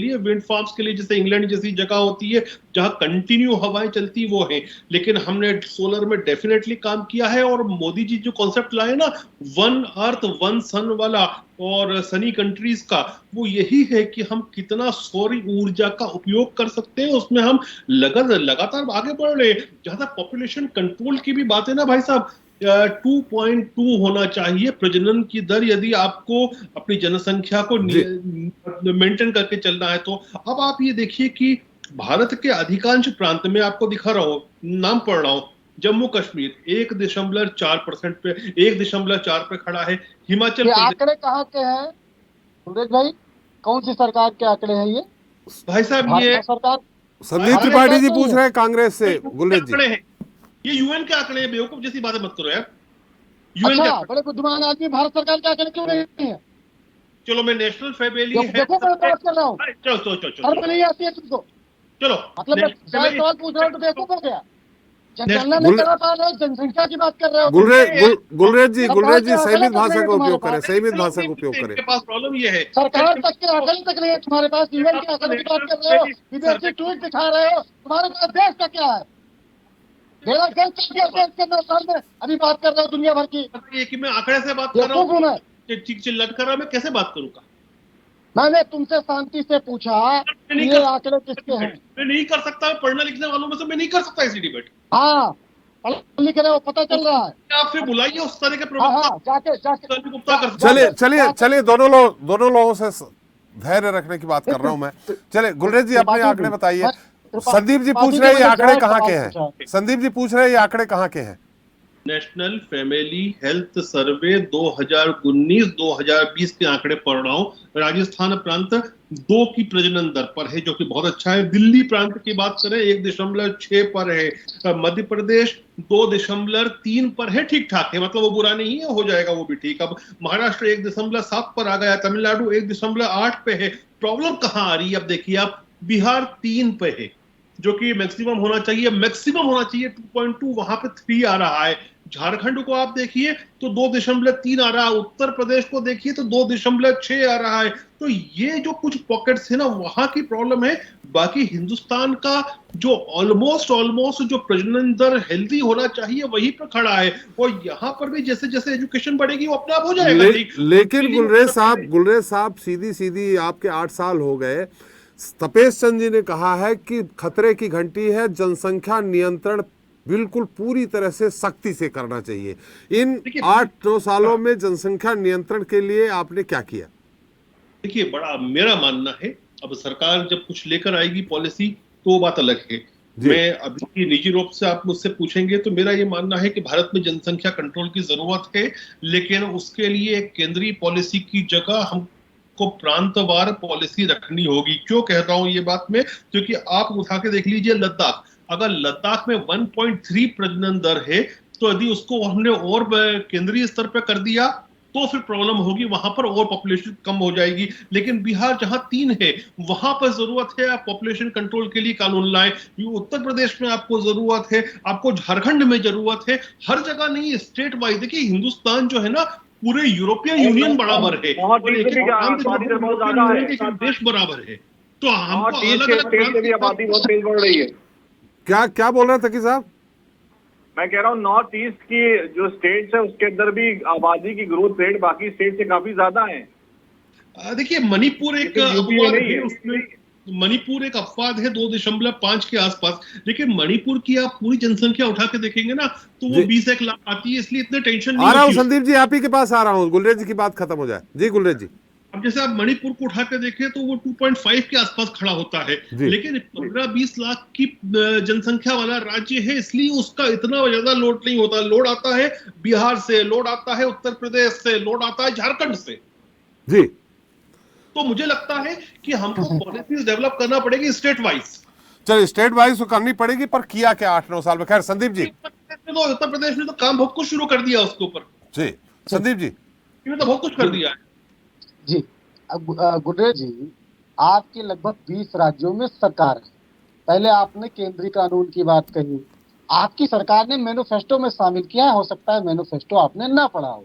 लिए जैसे इंग्लैंड जैसी जगह होती है जहां कंटिन्यू हवाएं चलती वो है, लेकिन हमने सोलर में डेफिनेटली काम किया है। और मोदी जी जो कॉन्सेप्ट लाए ना, वन अर्थ वन सन वाला और सनी कंट्रीज का, वो यही है कि हम कितना सौर ऊर्जा का उपयोग कर सकते हैं, उसमें हम लगातार आगे बढ़ रहे हैं। जहां तक पॉपुलेशन कंट्रोल की भी बात है ना भाई साहब, 2.2 होना चाहिए प्रजनन की दर, यदि आपको अपनी जनसंख्या को मेंटेन करके चलना है। तो अब आप ये देखिए कि भारत के अधिकांश प्रांत में आपको दिखा रहा हूं, नाम पढ़ रहा हूं, जम्मू कश्मीर 1.4% पे 1.4 पे खड़ा है। हिमाचल ये प्रदेश आंकड़े कहाँ के हैं सुरेश भाई? कौन सी सरकार के आंकड़े हैं ये? भाई साहब ये भाजपा सरकार? संदीप त्रिपाठी जी पूछ रहे हैं कांग्रेस से, गुलरेज जी। आंकड़े हैं, ये यूएन के आंकड़े हैं, बेवकूफ जैसी बातें मत करो यार। यूएन अच्छा, के बड़े बुद्धिमान आदमी भारत सरकार के आंकड़े क्यों नहीं है? चलो मैं नेशनल फैमिली देखो मैं बात कर रहा हूँ, चलो नहीं आती है तुमको, चलो मतलब मैं सवाल पूछ रहा हूँ तो देखो हो गया, जनगणना नहीं करा पा रहे हो, जनसंख्या की बात कर रहे हो। गुलरेज जी सीमित भाषा का उपयोग करें, सीमित भाषा का उपयोग करें। पास प्रॉब्लम ये है, सरकार तक के आंकड़े तक नहीं है तुम्हारे पास, यूएन के आंकड़े की बात कर रहे हो, विदेशी ट्वीट दिखा रहे हो, तुम्हारे पास देश का क्या है? मेरा देश करना सामने अभी बात कर रहे हो दुनिया भर की। ये कि मैं आंकड़े से बात कर रहा हूँ, चिल्लट कर रहा, मैं कैसे बात करूंगा? मैंने तुमसे शांति से पूछा ये आंकड़े किसके हैं? मैं नहीं कर सकता, पढ़ने लिखने वालों में से मैं नहीं कर सकता ऐसी डिबेट। हाँ पढ़ लिख रहे हो, पता चल रहा है। आप फिर बुलाइए उस तरह के चलिए दोनों लोगों से धैर्य रखने की बात कर रहा हूं मैं। चलिए गुलरेज जी अपने आंकड़े बताइए। संदीप जी पूछ रहे हैं ये आंकड़े कहाँ के हैं? संदीप जी पूछ रहे हैं ये आंकड़े कहाँ के हैं? नेशनल फैमिली हेल्थ सर्वे 2019-2020 के आंकड़े पढ़ रहा हूं। राजस्थान प्रांत 2 की प्रजनन दर पर है, जो कि बहुत अच्छा है। दिल्ली प्रांत की बात करें 1.6 पर है। मध्य प्रदेश 2.3 पर है, ठीक ठाक है, मतलब वो बुरा नहीं है, हो जाएगा वो भी ठीक। अब महाराष्ट्र 1.7 पर आ गया, तमिलनाडु 1.8 पे है। प्रॉब्लम कहाँ आ रही है? अब देखिए आप, बिहार 3 पे है, जो कि मैक्सिमम होना चाहिए 2.2, वहां पे 3 आ रहा है। झारखंड को आप देखिए तो 2.3 आ रहा है, उत्तर प्रदेश को देखिए तो 2.6 आ रहा है। तो ये जो कुछ पॉकेट्स है ना, वहां की प्रॉब्लम है। बाकी हिंदुस्तान का जो ऑलमोस्ट जो प्रजनन दर हेल्दी होना चाहिए वही पर खड़ा है, और यहाँ पर भी जैसे जैसे एजुकेशन बढ़ेगी वो अपने आप हो जाएगा। लेकिन गुलरेज साहब सीधी सीधी आपके 8 साल हो गए। तपेश चंद जी ने कहा है कि खतरे की घंटी है, जनसंख्या नियंत्रण बिल्कुल पूरी तरह से सख्ती से करना चाहिए। इन 8-9 सालों में जनसंख्या नियंत्रण के लिए आपने क्या किया? देखिए, बड़ा मेरा मानना है, अब सरकार जब कुछ लेकर आएगी पॉलिसी तो वो बात अलग है। मैं अभी निजी रूप से आप मुझसे पूछेंगे तो मेरा ये मानना है कि भारत में जनसंख्या कंट्रोल की जरूरत है, लेकिन उसके लिए केंद्रीय पॉलिसी की जगह हमको प्रांतवार पॉलिसी रखनी होगी। क्यों कह रहा हूं ये बात में? क्योंकि आप उठा के देख लीजिए लद्दाख, अगर लद्दाख में 1.3 प्रजनन दर है तो यदि उसको हमने और केंद्रीय स्तर पर कर दिया तो फिर प्रॉब्लम होगी, वहां पर और पॉपुलेशन कम हो जाएगी। लेकिन बिहार जहां 3 है वहां पर जरूरत है आप पॉपुलेशन कंट्रोल के लिए कानून लाएं। उत्तर प्रदेश में आपको जरूरत है, आपको झारखंड में जरूरत है, हर जगह नहीं, स्टेट वाइज। देखिए, हिंदुस्तान जो है ना पूरे यूरोपियन यूनियन बराबर है, और एक देश बराबर है, तो हमको अलग आबादी बहुत तेज बढ़ रही है। क्या बोल रहे थे तकी साहब? मैं कह रहा हूँ नॉर्थ ईस्ट की जो स्टेट्स है उसके अंदर भी आबादी की ग्रोथ रेट बाकी स्टेट से काफी ज्यादा है। देखिए, मणिपुर एक अपवाद है, उसमें मणिपुर एक अपवाद है 2.5 के आसपास, लेकिन मणिपुर की आप पूरी जनसंख्या उठा के देखेंगे ना तो वो 20 लाख आती है, इसलिए इतने टेंशन नहीं। आ रहा हूँ संदीप जी, आप ही के पास आ रहा हूँ, गुलरेज जी की बात खत्म हो जाए। जी गुलरेज जी। अब जैसे आप मणिपुर को उठा के देखें तो वो 2.5 के आसपास खड़ा होता है, लेकिन 15-20 लाख की जनसंख्या वाला राज्य है, इसलिए उसका इतना ज्यादा लोड नहीं होता। लोड आता है बिहार से, लोड आता है उत्तर प्रदेश से, लोड आता है झारखंड से। जी, तो मुझे लगता है कि हमको पॉलिसीज डेवलप करना पड़ेगी स्टेट वाइज। चलिए, स्टेट वाइज तो करनी पड़ेगी, पर किया क्या 8-9 साल में? खैर संदीप जी। उत्तर प्रदेश ने तो काम बहुत कुछ शुरू कर दिया उसके ऊपर। जी संदीप जी। तो बहुत कुछ कर दिया है जी। गुर्रेज जी, आपके लगभग 20 राज्यों में सरकार है। पहले आपने केंद्रीय कानून की बात कही, आपकी सरकार ने मैनिफेस्टो में शामिल किया है। हो सकता है मैनिफेस्टो आपने ना पढ़ा हो,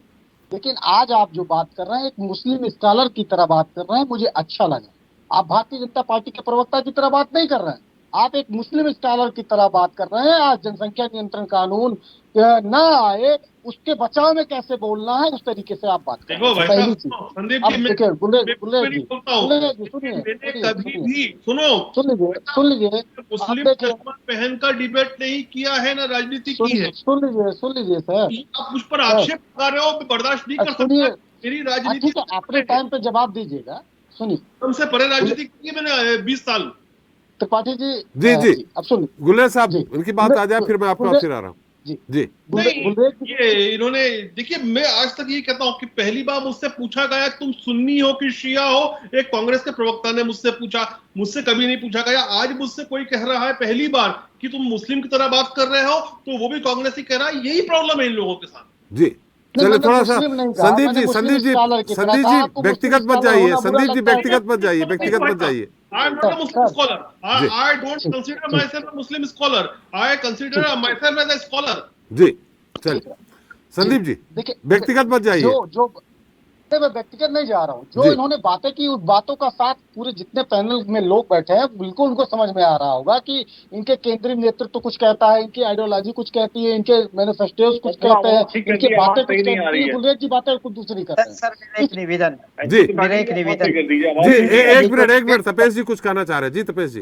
लेकिन आज आप जो बात कर रहे हैं एक मुस्लिम स्कॉलर की तरह बात कर रहे हैं, मुझे अच्छा लगा। आप भारतीय जनता पार्टी के प्रवक्ता की तरह बात नहीं कर रहे हैं, आप एक मुस्लिम स्कॉलर की तरह बात कर रहे हैं। आज जनसंख्या नियंत्रण कानून ना आए उसके बचाव में कैसे बोलना है, उस तरीके से आप बात करें। पहली चीज, अब देखिए गुलेज जी, सुन लीजिए, मुस्लिम पहन का डिबेट नहीं किया है, ना राजनीति की है। सुन लीजिए सर, आप मुझ पर आक्षेप लगा रहे हो, बर्दाश्त नहीं कर सकता। मेरी राजनीति ठीक है, अपने टाइम पे जवाब दीजिएगा। सुनिए, हमसे परे राजनीति की है मैंने 20 साल। त्रिपाठी जी जी अब सुनिए गुलेज साहब, उनकी बात आ जाए फिर मैं आपको फिर आ रहा हूँ। जी ये इन्होंने, देखिए मैं आज तक ये कहता हूं कि पहली बार मुझसे पूछा गया तुम सुन्नी हो कि शिया हो, एक कांग्रेस के प्रवक्ता ने मुझसे पूछा, मुझसे कभी नहीं पूछा गया। आज मुझसे कोई कह रहा है पहली बार कि तुम मुस्लिम की तरह बात कर रहे हो, तो वो भी कांग्रेस ही कह रहा है। यही प्रॉब्लम है इन लोगों के साथ। जी चलिए, थोड़ा सा संदीप जी व्यक्तिगत मत जाइए, संदीप जी व्यक्तिगत मत जाइए, व्यक्तिगत मत जाइए। I am not a Muslim scholar. I don't consider myself a Muslim scholar. I consider myself as a scholar. जी चलिए संदीप जी, व्यक्तिगत मत जाइए। जो मैं व्यक्तिगत नहीं जा रहा हूँ, जो इन्होंने बातें की उस बातों का साथ पूरे जितने पैनल में लोग बैठे हैं बिल्कुल उनको समझ में आ रहा होगा कि इनके केंद्रीय नेतृत्व कुछ कहता है, इनकी आइडियोलॉजी कुछ कहती है, इनके मैनिफेस्टो कुछ कहते हैं, इनकी बातें कुछ कहती है। गुलरेज जी बातें कुछ दूसरी करते हैं। सर मेरा एक निवेदन जी, एक मिनट तपेश जी कुछ कहना चाह रहे हैं। जी तपेश जी।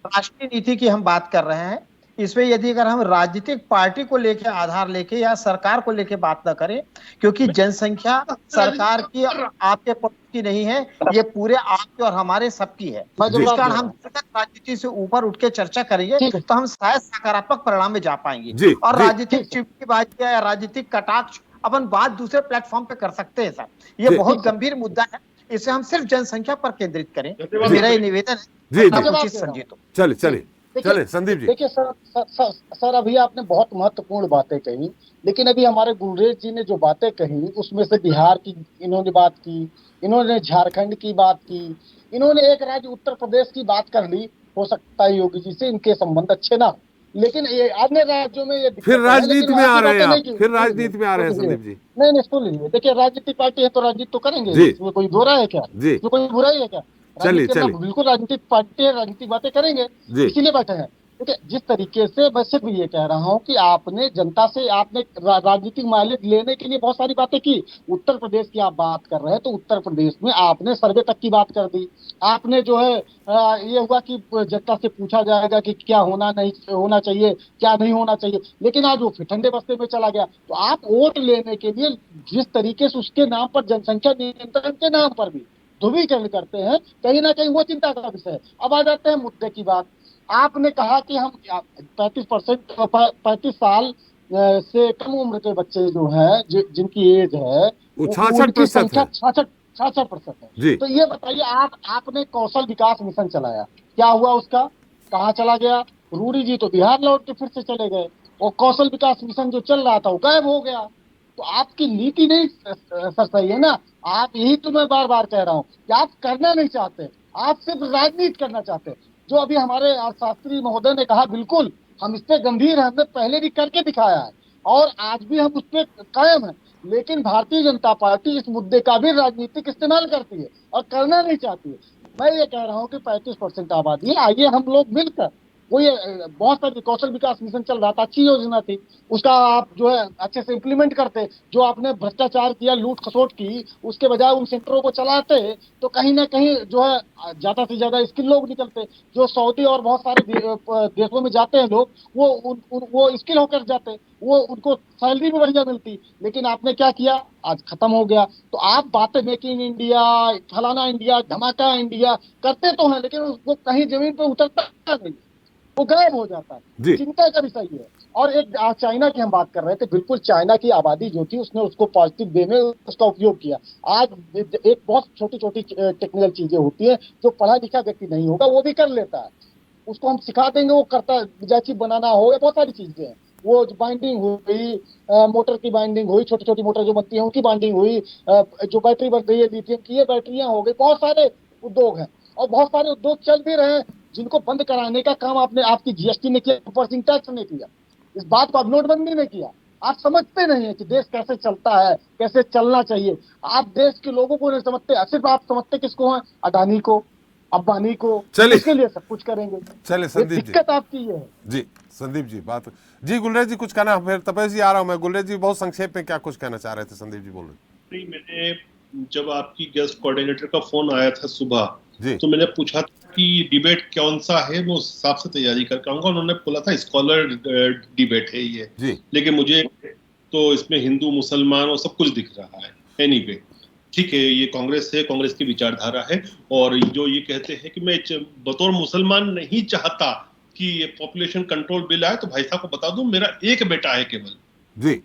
राष्ट्रीय नीति की हम बात कर रहे हैं, इसमें यदि अगर हम राजनीतिक पार्टी को लेके आधार लेके या सरकार को लेके बात न करें, क्योंकि जनसंख्या सरकार की आपके पक्ष की नहीं है, ये पूरे आपके और हमारे सबकी है। इस कारण हम राजनीति से ऊपर उठ के चर्चा करेंगे तो हम शायद सकारात्मक परिणाम में जा पाएंगे। और राजनीतिक चिपकीबाजी या राजनीतिक कटाक्ष अपन बात दूसरे प्लेटफॉर्म पे कर सकते हैं। सर ये बहुत गंभीर मुद्दा है, इसे हम सिर्फ जनसंख्या पर केंद्रित करें, मेरा ये निवेदन है। चलिए चले संदीप जी। देखिए सर अभी आपने बहुत महत्वपूर्ण बातें कही, लेकिन अभी हमारे गुलरेज जी ने जो बातें कही उसमें से बिहार की इन्होंने बात की, इन्होंने झारखंड की बात की, इन्होंने एक राज्य उत्तर प्रदेश की बात कर ली। हो सकता है योगी जी से इनके संबंध अच्छे ना हो, लेकिन ये अन्य राज्यों में ये दिक्कत फिर है, राजनीति लेकिन में वहाँ आ की रहे हैं बातें नहीं आप, की। फिर राजनीति में आ रहे हैं सुनिए, संदीप जी। नहीं नहीं सुन लीजिए, देखिए राजनीतिक पार्टी है तो राजनीति तो करेंगे, जी। इसमें कोई बुरा है क्या? जी। इसमें कोई बुराई है क्या? चलिए राजनीति करना चलिए बिल्कुल, राजनीतिक पार्टी है, राजनीतिक बातें करेंगे, जी। इसीलिए बैठे हैं। देखिए जिस तरीके से, मैं सिर्फ ये कह रहा हूँ कि आपने जनता से, आपने राजनीतिक माइलेज लेने के लिए बहुत सारी बातें की। उत्तर प्रदेश की आप बात कर रहे हैं तो उत्तर प्रदेश में आपने सर्वे तक की बात कर दी। आपने जो है ये हुआ कि जनता से पूछा जाएगा कि क्या होना नहीं होना चाहिए, क्या नहीं होना चाहिए, लेकिन आज वो फिर ठंडे बस्ते में चला गया। तो आप वोट लेने के लिए जिस तरीके से उसके नाम पर, जनसंख्या नियंत्रण के नाम पर भी ध्रुवीकरण करते हैं, कहीं ना कहीं वो चिंता का विषय है। अब आ जाते हैं मुद्दे की बात। आपने कहा कि हम 35% 35 साल से कम उम्र के बच्चे जो है, जिनकी एज है, वो उनकी 66% संख्या है 66% है। जी। तो ये बताइए, आपने कौशल विकास मिशन चलाया, क्या हुआ उसका? कहाँ चला गया? रूडी जी तो बिहार लौट के फिर से चले गए, और कौशल विकास मिशन जो चल रहा था वो गायब हो गया। तो आपकी नीति नहीं सर सही है ना। आप, यही तो मैं बार बार कह रहा हूँ कि आप करना नहीं चाहते, आप सिर्फ राजनीति करना चाहते हैं। जो अभी हमारे शास्त्री महोदय ने कहा, बिल्कुल हम इस पे गंभीर हैं, हमने पहले भी करके दिखाया है और आज भी हम उस पे कायम हैं। लेकिन भारतीय जनता पार्टी इस मुद्दे का भी राजनीतिक इस्तेमाल करती है और करना नहीं चाहती है। मैं ये कह रहा हूँ कि 35% आबादी है, आइए हम लोग मिलकर, वो ये बहुत सारी कौशल विकास मिशन चल रहा था, अच्छी योजना थी, उसका आप जो है अच्छे से इम्प्लीमेंट करते। जो आपने भ्रष्टाचार किया, लूट खसोट की, उसके बजाय उन सेंटरों को चलाते तो कहीं ना कहीं जो है ज्यादा से ज्यादा स्किल लोग निकलते। जो सऊदी और बहुत सारे देशों में जाते हैं लोग, वो स्किल होकर जाते, वो उनको सैलरी भी बढ़िया मिलती। लेकिन आपने क्या किया? आज खत्म हो गया। तो आप बातें मेक इन इंडिया, फलाना इंडिया, धमाका इंडिया करते तो हैं, लेकिन वो कहीं जमीन पर उतरता नहीं, वो गायब हो जाता है। जी। चिंता का विषय है। और एक चाइना की हम बात कर रहे थे, बिल्कुल चाइना की आबादी जो थी, उसने उसको पॉजिटिव वे में उसका उपयोग किया। आज एक बहुत छोटी छोटी टेक्निकल चीजें होती है, जो पढ़ा लिखा व्यक्ति नहीं होगा वो भी कर लेता है, उसको हम सिखा देंगे, वो करता। बिजाची बनाना हो या बहुत सारी चीजें हैं, वो बाइंडिंग हुई, मोटर की बाइंडिंग हुई, छोटी छोटी मोटर जो बनती है उनकी बाइंडिंग हुई, जो बैटरी बन रही है लिथियम की, ये बैटरियां हो गई, बहुत सारे उद्योग हैं और बहुत सारे उद्योग चल भी रहे हैं, जिनको बंद कराने का काम आपकी जीएसटी ने किया, पर्सिंग टैक्स ने किया। इस बात को अब नोटबंदी ने किया। आप समझते नहीं है कि देश कैसे चलता है, कैसे चलना चाहिए। आप देश के लोगों को नहीं समझते, सिर्फ आप समझते किसको है? अडानी को, अंबानी को, चलिए। इसके लिए सब कुछ करेंगे। चलिए संदीप जी, दिक्कत आपकी ये है जी संदीप जी बात जी। गुलरेज जी कुछ कहना, फिर तपेश जी आ रहा हूं मैं। गुलरेज जी बहुत संक्षेप में क्या कुछ कहना चाह रहे थे? संदीप जी बोल रहे। नहीं, मैंने जब आपकी गेस्ट कोऑर्डिनेटर का फोन आया था सुबह, जी। तो मैंने पूछा था कि डिबेट कौन सा है, मैं उस हिसाब से तैयारी करके आऊंगा। उन्होंने बोला था स्कॉलर डिबेट है ये जी। लेकिन मुझे तो इसमें हिंदू मुसलमान और सब कुछ दिख रहा है। एनीवे ठीक है, ये कांग्रेस है, कांग्रेस की विचारधारा है। और जो ये कहते हैं कि मैं बतौर मुसलमान नहीं चाहता कि ये पॉपुलेशन कंट्रोल बिल आए, तो भाई साहब को बता दूं, मेरा एक बेटा है केवल जी।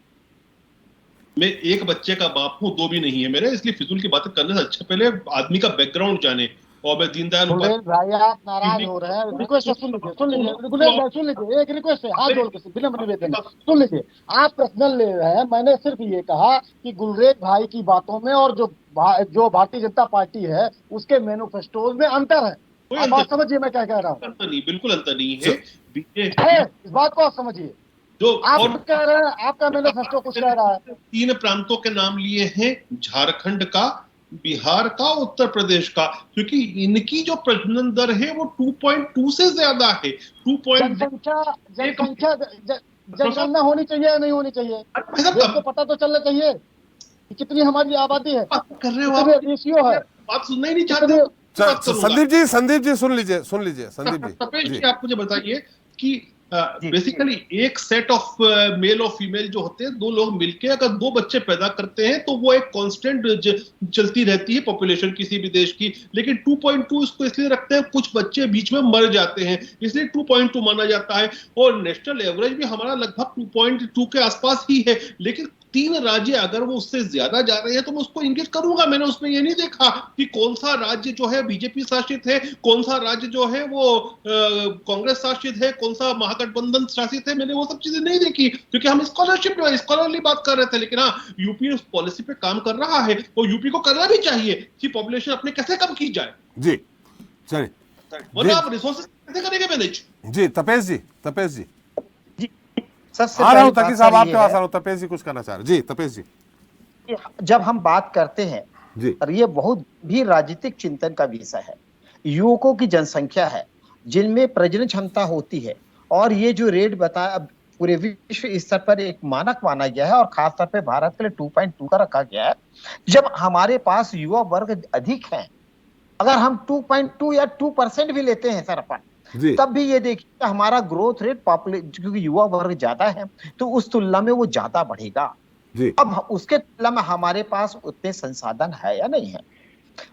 मैं एक बच्चे का बाप हूँ, दो भी नहीं है मेरे, इसलिए फिजूल की बातें करने से अच्छा पहले आदमी का बैकग्राउंड जाने। और मैं दीनदयाल भाई आप नाराज हो रहे हैं, रिक्वेस्ट सुन लीजिए, सुन लीजिए, एक रिक्वेस्ट है, हाथ जोड़ के विनम्र निवेदन है, सुन लीजिए। आप पर्सनल ले रहे हैं, मैंने सिर्फ ये कहा कि गुलरेज भाई की बातों में और जो भारतीय जनता पार्टी है उसके मैनिफेस्टो में अंतर है। आप बात समझिए मैं क्या कह रहा हूँ। अंतर नहीं, बिल्कुल अंतर नहीं है। इस बात को आप समझिए। जो आप कह रहे हैं, आपका मैनिफेस्टो कुछ कह रहा है। 3 प्रांतों के नाम लिए हैं, झारखंड का, बिहार का, उत्तर प्रदेश का, क्योंकि इनकी जो प्रजनन दर है वो 2.2 से ज्यादा है। 2.2 जनगणना होनी चाहिए या नहीं होनी चाहिए? आपको पता तो चलना चाहिए कि कितनी हमारी आबादी है, कर रहे हो आप, रेशियो है। आप सुनना ही नहीं चाहते। संदीप जी सुन लीजिए संदीप जी। आप मुझे बताइए कि बेसिकली एक सेट ऑफ मेल और फीमेल जो होते हैं, दो लोग मिलके अगर 2 बच्चे पैदा करते हैं तो वो एक कांस्टेंट चलती रहती है पॉपुलेशन किसी भी देश की। लेकिन 2.2 इसको इसलिए रखते हैं, कुछ बच्चे बीच में मर जाते हैं, इसलिए 2.2 माना जाता है। और नेशनल एवरेज भी हमारा लगभग 2.2 के आसपास ही है। लेकिन 3 राज्य अगर वो उससे ज्यादा जा रहे हैं तो मैं उसको इंगित करूंगा। मैंने उसमें ये नहीं देखा कि कौन सा राज्य जो है बीजेपी शासित है, कौन सा राज्य जो है वो कांग्रेस शासित है, कौन सा महागठबंधन शासित है। मैंने वो सब चीजें नहीं देखी, क्योंकि हम स्कॉलरली बात कर रहे थे। लेकिन हाँ, यूपी उस पॉलिसी पे काम कर रहा है और यूपी को करना भी चाहिए कि पॉपुलेशन अपने कैसे कम की जाए। जी चलिए, वरना आप रिसोर्सेज कैसे करेंगे मैनेज? जी तपेश जी सबसे आ रहा हूं पहली तकी बात साहब, सर आपके ये पास आ है रहा हूं। तपेश जी कुछ करना चाह रहे, जी तपेश जी। कि जब हम बात करते हैं, जी और ये बहुत भी राजनीतिक चिंतन का विषय है, युवकों की जनसंख्या है जिनमें प्रजनन क्षमता होती है, और ये जो रेट बताया अब पूरे विश्व स्तर पर एक मानक माना गया है, और खासतौर पे भारत के लिए 2.2 का रखा गया है। जब हमारे पास युवा वर्ग अधिक है, अगर हम 2.2 या 2% भी लेते हैं सर अपन, जी तब भी ये देखिए हमारा ग्रोथ रेट पॉपुलेशन, क्योंकि युवा वर्ग ज्यादा है तो उस तुलना में वो ज्यादा बढ़ेगा। जी अब उसके तुलना में हमारे पास उतने संसाधन है या नहीं है।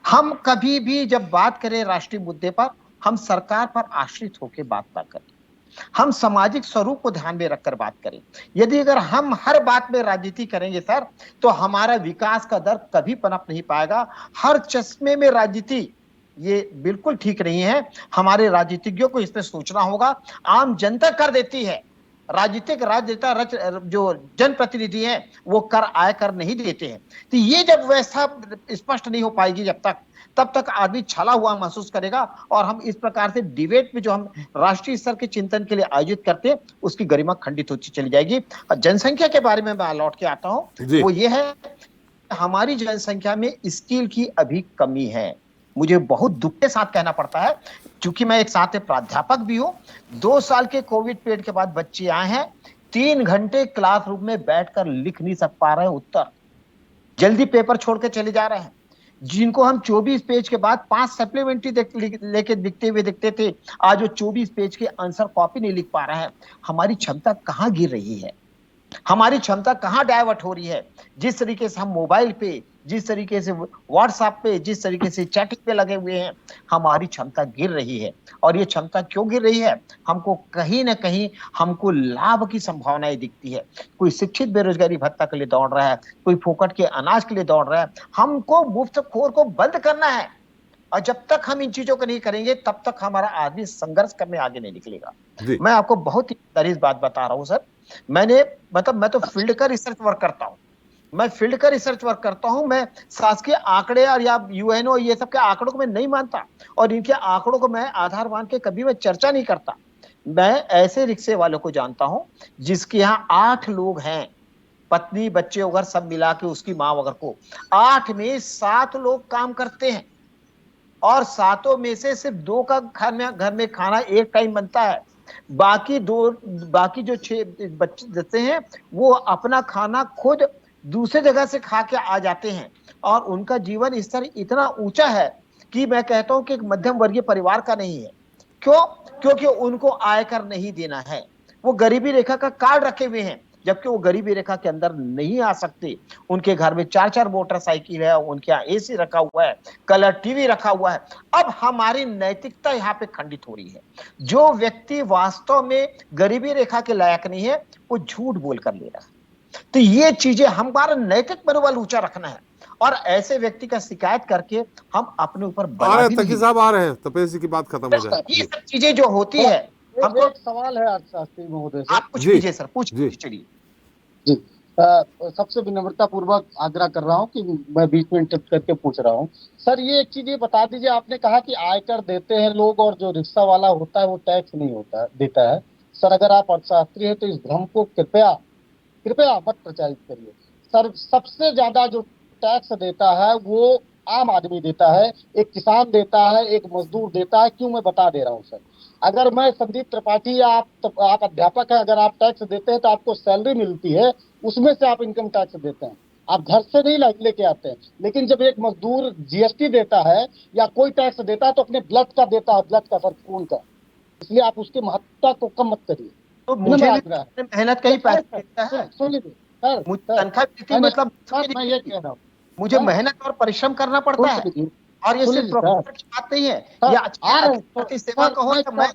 हम कभी भी जब बात करें राष्ट्रीय मुद्दे पर, हम सरकार पर आश्रित होकर बात ना करें, हम सामाजिक स्वरूप को ध्यान में रखकर बात करें। यदि अगर हम हर बात में राजनीति करेंगे सर, तो हमारा विकास का दर कभी पनप नहीं पाएगा। हर चश्मे में राजनीति, ये बिल्कुल ठीक नहीं है। हमारे राजनीतिज्ञों को इस पे सोचना होगा। आम जनता कर देती है, राजनीतिक राजनेता जो जनप्रतिनिधि हैं वो कर आय कर नहीं देते हैं। तो ये जब व्यवस्था स्पष्ट नहीं हो पाएगी जब तक, तब तक आदमी छला हुआ महसूस करेगा। और हम इस प्रकार से डिबेट में जो हम राष्ट्रीय स्तर के चिंतन के लिए आयोजित करते हैं, उसकी गरिमा खंडित होती चली जाएगी। जनसंख्या के बारे में मैं लौट के आता हूं, जी वो ये है, हमारी जनसंख्या में स्किल की अभी कमी है। मुझे बहुत दुख के साथ कहना पड़ता है, क्योंकि मैं एक साथ प्राध्यापक भी हूं। 2 साल के कोविड पीरियड के बाद बच्चे आए हैं, 3 घंटे क्लासरूम में बैठकर लिख नहीं सक पा रहे हैं उत्तर, जल्दी पेपर छोड़ के चले जा रहे हैं। जिनको हम 24 पेज के बाद 5 सप्लीमेंट्री लेके दिखते हुए दिखते थे, आज वो 24 पेज के आंसर कॉपी नहीं लिख पा रहे हैं। हमारी क्षमता कहाँ गिर रही है, हमारी क्षमता कहां डाइवर्ट हो रही है। जिस तरीके से हम मोबाइल पे, जिस तरीके से व्हाट्सएप पे, जिस तरीके से चैटिंग पे लगे हुए हैं, हमारी क्षमता गिर रही है। और ये क्षमता क्यों गिर रही है, हमको कहीं ना कहीं हमको लाभ की संभावनाएं दिखती है। कोई शिक्षित बेरोजगारी भत्ता के लिए दौड़ रहा है, कोई फोकट के अनाज के लिए दौड़ रहा है। हमको मुफ्तखोर को बंद करना है, और जब तक हम इन चीजों को नहीं करेंगे, तब तक हमारा आदमी संघर्ष करने आगे नहीं निकलेगा। जी मैं आपको बहुत ही दरीज बात बता रहा हूं सर। मैं तो फील्ड का रिसर्च वर्क करता हूं, मैं फील्ड का रिसर्च वर्क करता हूं। मैं शासकीय आंकड़े और या यूएनओ ये सब के आंकड़ों को मैं नहीं मानता, और इनके आंकड़ों को मैं आधार मान के कभी मैं चर्चा नहीं करता। मैं ऐसे रिक्शे वालों को जानता हूं जिसके यहाँ 8 लोग हैं, पत्नी बच्चे वगैरह सब मिला के, उसकी माँ वगैरह को, 8 में 7 लोग काम करते हैं, और 7 में से सिर्फ 2 का घर में खाना एक टाइम बनता है। बाकी जो 6 बच्चे देते हैं, वो अपना खाना खुद दूसरे जगह से खा के आ जाते हैं। और उनका जीवन स्तर इतना ऊंचा है कि मैं कहता हूं कि एक मध्यम वर्गीय परिवार का नहीं है। क्यों? क्योंकि उनको आयकर नहीं देना है। वो गरीबी रेखा का कार्ड रखे हुए हैं, जबकि वो गरीबी रेखा के अंदर नहीं आ सकते। उनके घर में 4-4 मोटरसाइकिल है, उनके यहाँ एसी रखा हुआ है, कलर टीवी रखा हुआ है। अब हमारी नैतिकता यहाँ पे खंडित हो रही है। जो व्यक्ति वास्तव में गरीबी रेखा के लायक नहीं है, वो झूठ बोल कर ले रहा है। तो ये चीजें, हमारा नैतिक मनोबल ऊंचा रखना है, और ऐसे व्यक्ति का शिकायत करके हम अपने ऊपर आ बना रहे भी तकी नहीं। साहब, आ रहे हैं। तपेश जी की बात खत्म हो जाए। ये जी सब चीजें जो होती है, हमको एक सवाल है अर्थशास्त्री महोदय से। आप कुछ जी, कीजिए सर, पूछ जी। चलिए। जी, सबसे विनम्रता पूर्वक आग्रह कर रहा हूं कि मैं बीच में इंटरप्ट करके पूछ रहा हूं। सर ये एक चीज ये बता दीजिए, आपने कहा कि आयकर देते हैं लोग और जो रिक्शा वाला होता है वो टैक्स नहीं देता है। सर अगर आप अर्थशास्त्री हैं तो इस भ्रम को कृपया कृपया मत प्रचारित करिए। सर सबसे ज्यादा जो टैक्स देता है वो आम आदमी देता है, एक किसान देता है, एक मजदूर देता है। क्यों, मैं बता दे रहा हूँ सर। अगर मैं संदीप त्रिपाठी या आप अध्यापक हैं, अगर आप टैक्स देते हैं तो आपको सैलरी मिलती है, उसमें से आप इनकम टैक्स देते हैं, आप घर से नहीं लेके आते हैं। लेकिन जब एक मजदूर जीएसटी देता है या कोई टैक्स देता है तो अपने ब्लड का देता है, ब्लड का सर, खून का। इसलिए आप उसकी महत्ता को कम मत करिए। तो मुझे भी आग्रह है। मेहनत का ही पैसा मिलता है, सुन लीजिए सर, मुझे तनख्वाह मिलती है, मतलब मैं ये कह रहा हूँ, मुझे मेहनत और परिश्रम करना पड़ता है। और ये सिर्फ प्रोफेसर की बात नहीं है, ये अच्छी सेवा का हो तो मैं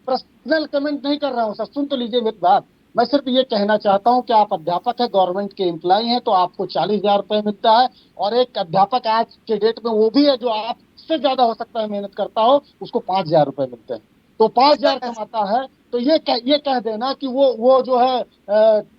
पर्सनल कमेंट नहीं कर रहा हूँ सर, सुन तो लीजिए मेरी बात। मैं सिर्फ ये कहना चाहता हूँ कि आप अध्यापक है, गवर्नमेंट के एम्प्लॉय हैं, तो आपको 40,000 रुपए मिलता है। और एक अध्यापक आज के डेट में वो भी है जो आपसे ज्यादा हो सकता है मेहनत करता हो, उसको 5,000 रुपए मिलते हैं। तो 5,000 कमाता है तो तो ये कह देना कि वो जो है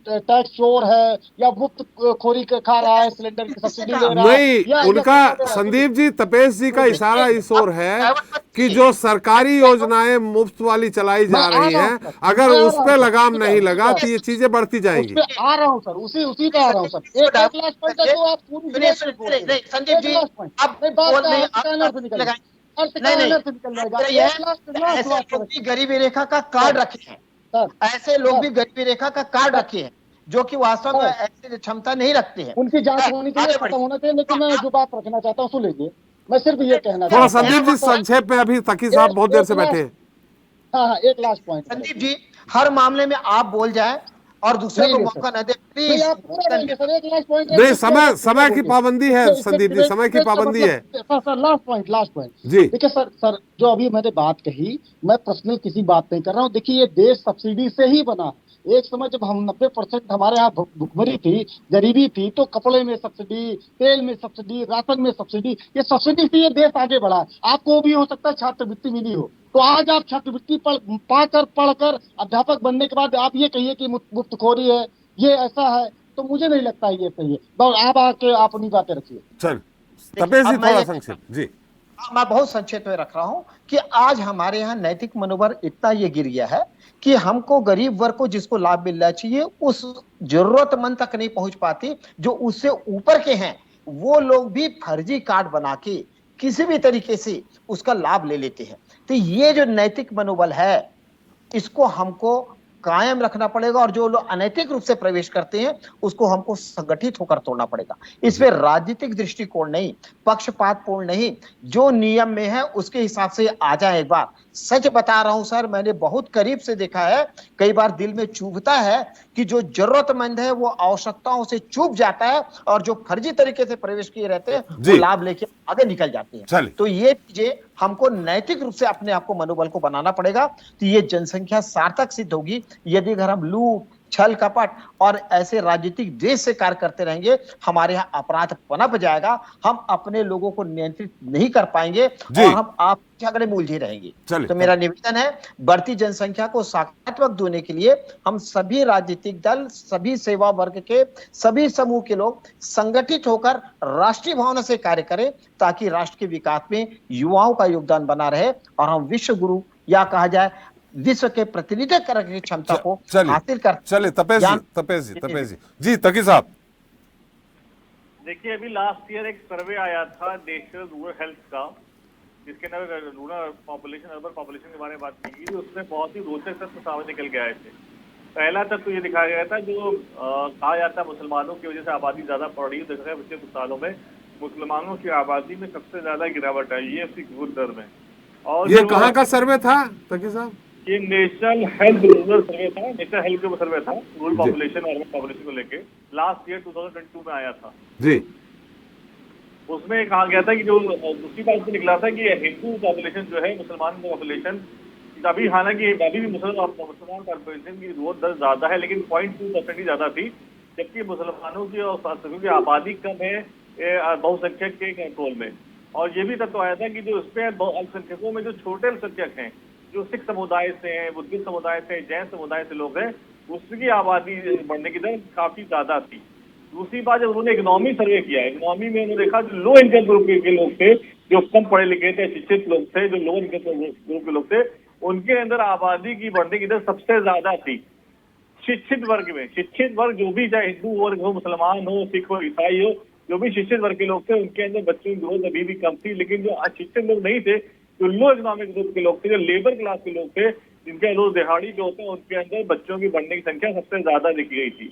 टैक्स चोर है या मुफ्त खोरी खा रहा है, सिलेंडर की सब्सिडी ले रहा है, नहीं, या उनका क्या दे रहा है। संदीप जी, तपेश जी का इशारा इस ओर है कि जो सरकारी योजनाएं मुफ्त वाली चलाई मैं जा आ रही रहा हैं, हूं सर, अगर मैं आ उस रहा पे हूं सर, लगाम उसी पे नहीं उसी लगा पे तो ये चीजें बढ़ती उस जाएंगी। पे आ रहा हूँ सर, उसी पे आ रहा हूँ सर। एक लास्ट पॉइंट है जो आप पूरी सुनिए डिबेट में छोड़ सुनिए, दे नहीं रहे संदीप हैं। एक जी, लास्ट पॉइंट, अब नहीं बात बोल का नहीं, अर्थ का आप अनर्थ निकल लगाएं। जाएगा, अर्थ का नहीं नहीं, अनर्थ निकल जाएगा। अगर यह एक लास्ट कि लास्ट ऐसे बात लोग पर भी रखिए गरीबी रेखा का सर, कार्ड रखे हैं, सर, ऐसे लोग सर, भी गरीबी रेखा का कार्ड सर, रखे हैं जो कि वास्तव में सर, ऐसी क्षमता नहीं रखते हैं। उनकी जांच होनी चाहिए, आगे खत्म बढ़िए। होना चाहिए। तो लेकिन मैं आप जो बात रखना चाहता हूँ सुन लीजिए, मैं सिर्फ ये कहना थोड़ा चाहता संदीप हूँ जी सर, संक्षेप में, अभी तकी साहब बहुत देर से एक बैठे लास्ट, हैं। हाँ हाँ, एक लास्ट पॉइंट पर संदीप रखिए। जी, हर मामले में आप बोल जाए और दूसरे नहीं को नहीं सर, मौका न दे नहीं प्लीज। आप पूरा बोलिए सर, एक लास्ट पॉइंट है, नहीं, उसके बाद समय आप पूरा समय की बोलिए। पाबंदी है इससे संदीप जी, डिबेट समय की डिबेट का पाबंदी मतलब है सर, सर लास्ट पॉइंट जी। देखिए सर, जो अभी मैंने बात कही, मैं पर्सनल किसी बात नहीं कर रहा हूँ। देखिए ये देश सब्सिडी से ही बना। एक समय जब हम 90% हमारे यहाँ भुखमरी थी, गरीबी थी, तो कपड़े में सब्सिडी, तेल में सब्सिडी, राशन में सब्सिडी, ये सब्सिडी से ये देश आगे बढ़ा है। आपको भी हो सकता है छात्रवृत्ति मिली हो, तो आज आप छात्रवृत्ति पढ़कर अध्यापक बनने के बाद आप ये कहिए कि मुफ्तखोरी है, ये ऐसा है, तो मुझे नहीं लगता है ये सही है। बस आप आके आप अपनी बातें रखिए। चल देखिए, तपेश जी अब मैं थोड़ा ये संक्षेप जी। मैं बहुत संक्षेप में रख रहा हूं कि आज हमारे यहाँ नैतिक मनोबल इतना ये गिर गया है कि हमको गरीब वर्ग को जिसको लाभ मिलना चाहिए उस जरूरतमंद तक नहीं पहुंच पाती। जो उससे ऊपर के हैं वो लोग भी फर्जी कार्ड बना के किसी भी तरीके से उसका लाभ ले लेते हैं। तो ये जो नैतिक मनोबल है इसको हमको कायम रखना पड़ेगा और जो लोग अनैतिक रूप से प्रवेश करते हैं उसको हमको संगठित होकर तोड़ना पड़ेगा। इसमें राजनीतिक दृष्टिकोण नहीं, पक्षपातपूर्ण नहीं, जो नियम में है उसके हिसाब से आ जाए। एक बार सच बता रहा हूं सर, मैंने बहुत करीब से देखा है, कई बार दिल में चुभता है कि जो जरूरतमंद है वो आवश्यकताओं से चूक जाता है और जो फर्जी तरीके से प्रवेश किए रहते हैं वो जी। लाभ लेके आगे निकल जाते हैं। चलिए। तो ये चीजें हमको नैतिक रूप से अपने आप को मनोबल को बनाना पड़ेगा। तो ये जनसंख्या सार्थक सिद्ध होगी यदि अगर हम लूट, छल कपट और ऐसे राजनीतिक द्वेष से कार्य करते रहेंगे। हमारे यहाँ अपराध पनप जाएगा, हम अपने लोगों को नियंत्रित नहीं कर पाएंगे और हम आप झगड़े में उलझे रहेंगे। तो मेरा निवेदन है, बढ़ती जनसंख्या को सकारात्मक देने के लिए हम सभी राजनीतिक दल, सभी सेवा वर्ग के सभी समूह के लोग संगठित होकर राष्ट्रीय भावना से कार्य करें ताकि राष्ट्र के विकास में युवाओं का योगदान बना रहे और हम विश्व गुरु या कहा जाए विश्व के प्रतिनिधित्व करने की क्षमता को हासिल कर। चलिए तपेश जी तकी साहब। देखिए, अभी लास्ट ईयर एक सर्वे आया था नेशनल रूरल हेल्थ का, जिसके अंदर रूरल पॉपुलेशन, अर्बन पॉपुलेशन के बारे में बात की गई। उसमें बहुत ही रोचक तथ्य सामने निकल के आए थे। पहला तक तो ये दिखाया गया था, जो कहा जाता है मुसलमानों की वजह से आबादी ज्यादा बढ़ रही है। देखा गया पिछले कुछ सालों में मुसलमानों की आबादी में सबसे ज्यादा गिरावट आई है उसकी घोर दर में। और ये कहाँ का सर्वे था तकी साहब? ये नेशनल हेल्थ रूरल सर्वे था, नेशनल हेल्थ का सर्वे था रूरल पॉपुलेशन और अर्बन पॉपुलेशन को लेके, लास्ट ईयर 2022 में आया था जी। उसमें कहा गया था कि जो दूसरी बात से निकला था कि हिंदू पॉपुलेशन जो है, मुसलमान पॉपुलेशन अभी, हालांकि अभी भी मुसलमान पॉपुलेशन की ग्रोथ दर ज्यादा है लेकिन 0.2% ही ज्यादा थी, जबकि मुसलमानों की और अल्पसंख्यकों की आबादी कम है बहुसंख्यक के कंट्रोल में। और ये भी तत्व आया था कि जो उसमें अल्पसंख्यकों में जो छोटे अल्पसंख्यक हैं, जो सिख समुदाय से हैं, बुद्धिस्ट समुदाय से, जैन समुदाय से लोग हैं, उसकी आबादी बढ़ने की दर काफी ज्यादा थी। दूसरी बात, जब उन्होंने इकोनॉमी सर्वे किया, इकोनॉमी में उन्होंने देखा जो लो इनकम ग्रुप के लोग थे, जो कम पढ़े लिखे थे, शिक्षित लोग थे, जो लो इनकम ग्रुप के लोग थे, उनके अंदर आबादी की बढ़ने की दर सबसे ज्यादा थी। शिक्षित वर्ग में, शिक्षित वर्ग जो भी, चाहे हिंदू वर्ग हो, मुसलमान हो, सिख हो, ईसाई हो, जो भी शिक्षित वर्ग के लोग थे, उनके अंदर बच्चों की ग्रोथ अभी भी कम थी। लेकिन जो अशिक्षित लोग नहीं थे, जो लो इकोनॉमिक ग्रुप के लोग थे, जो लेबर क्लास के लोग थे, जिनके रोज दिहाड़ी जो होते हैं, उनके अंदर बच्चों की बढ़ने की संख्या सबसे ज्यादा दिख गई थी।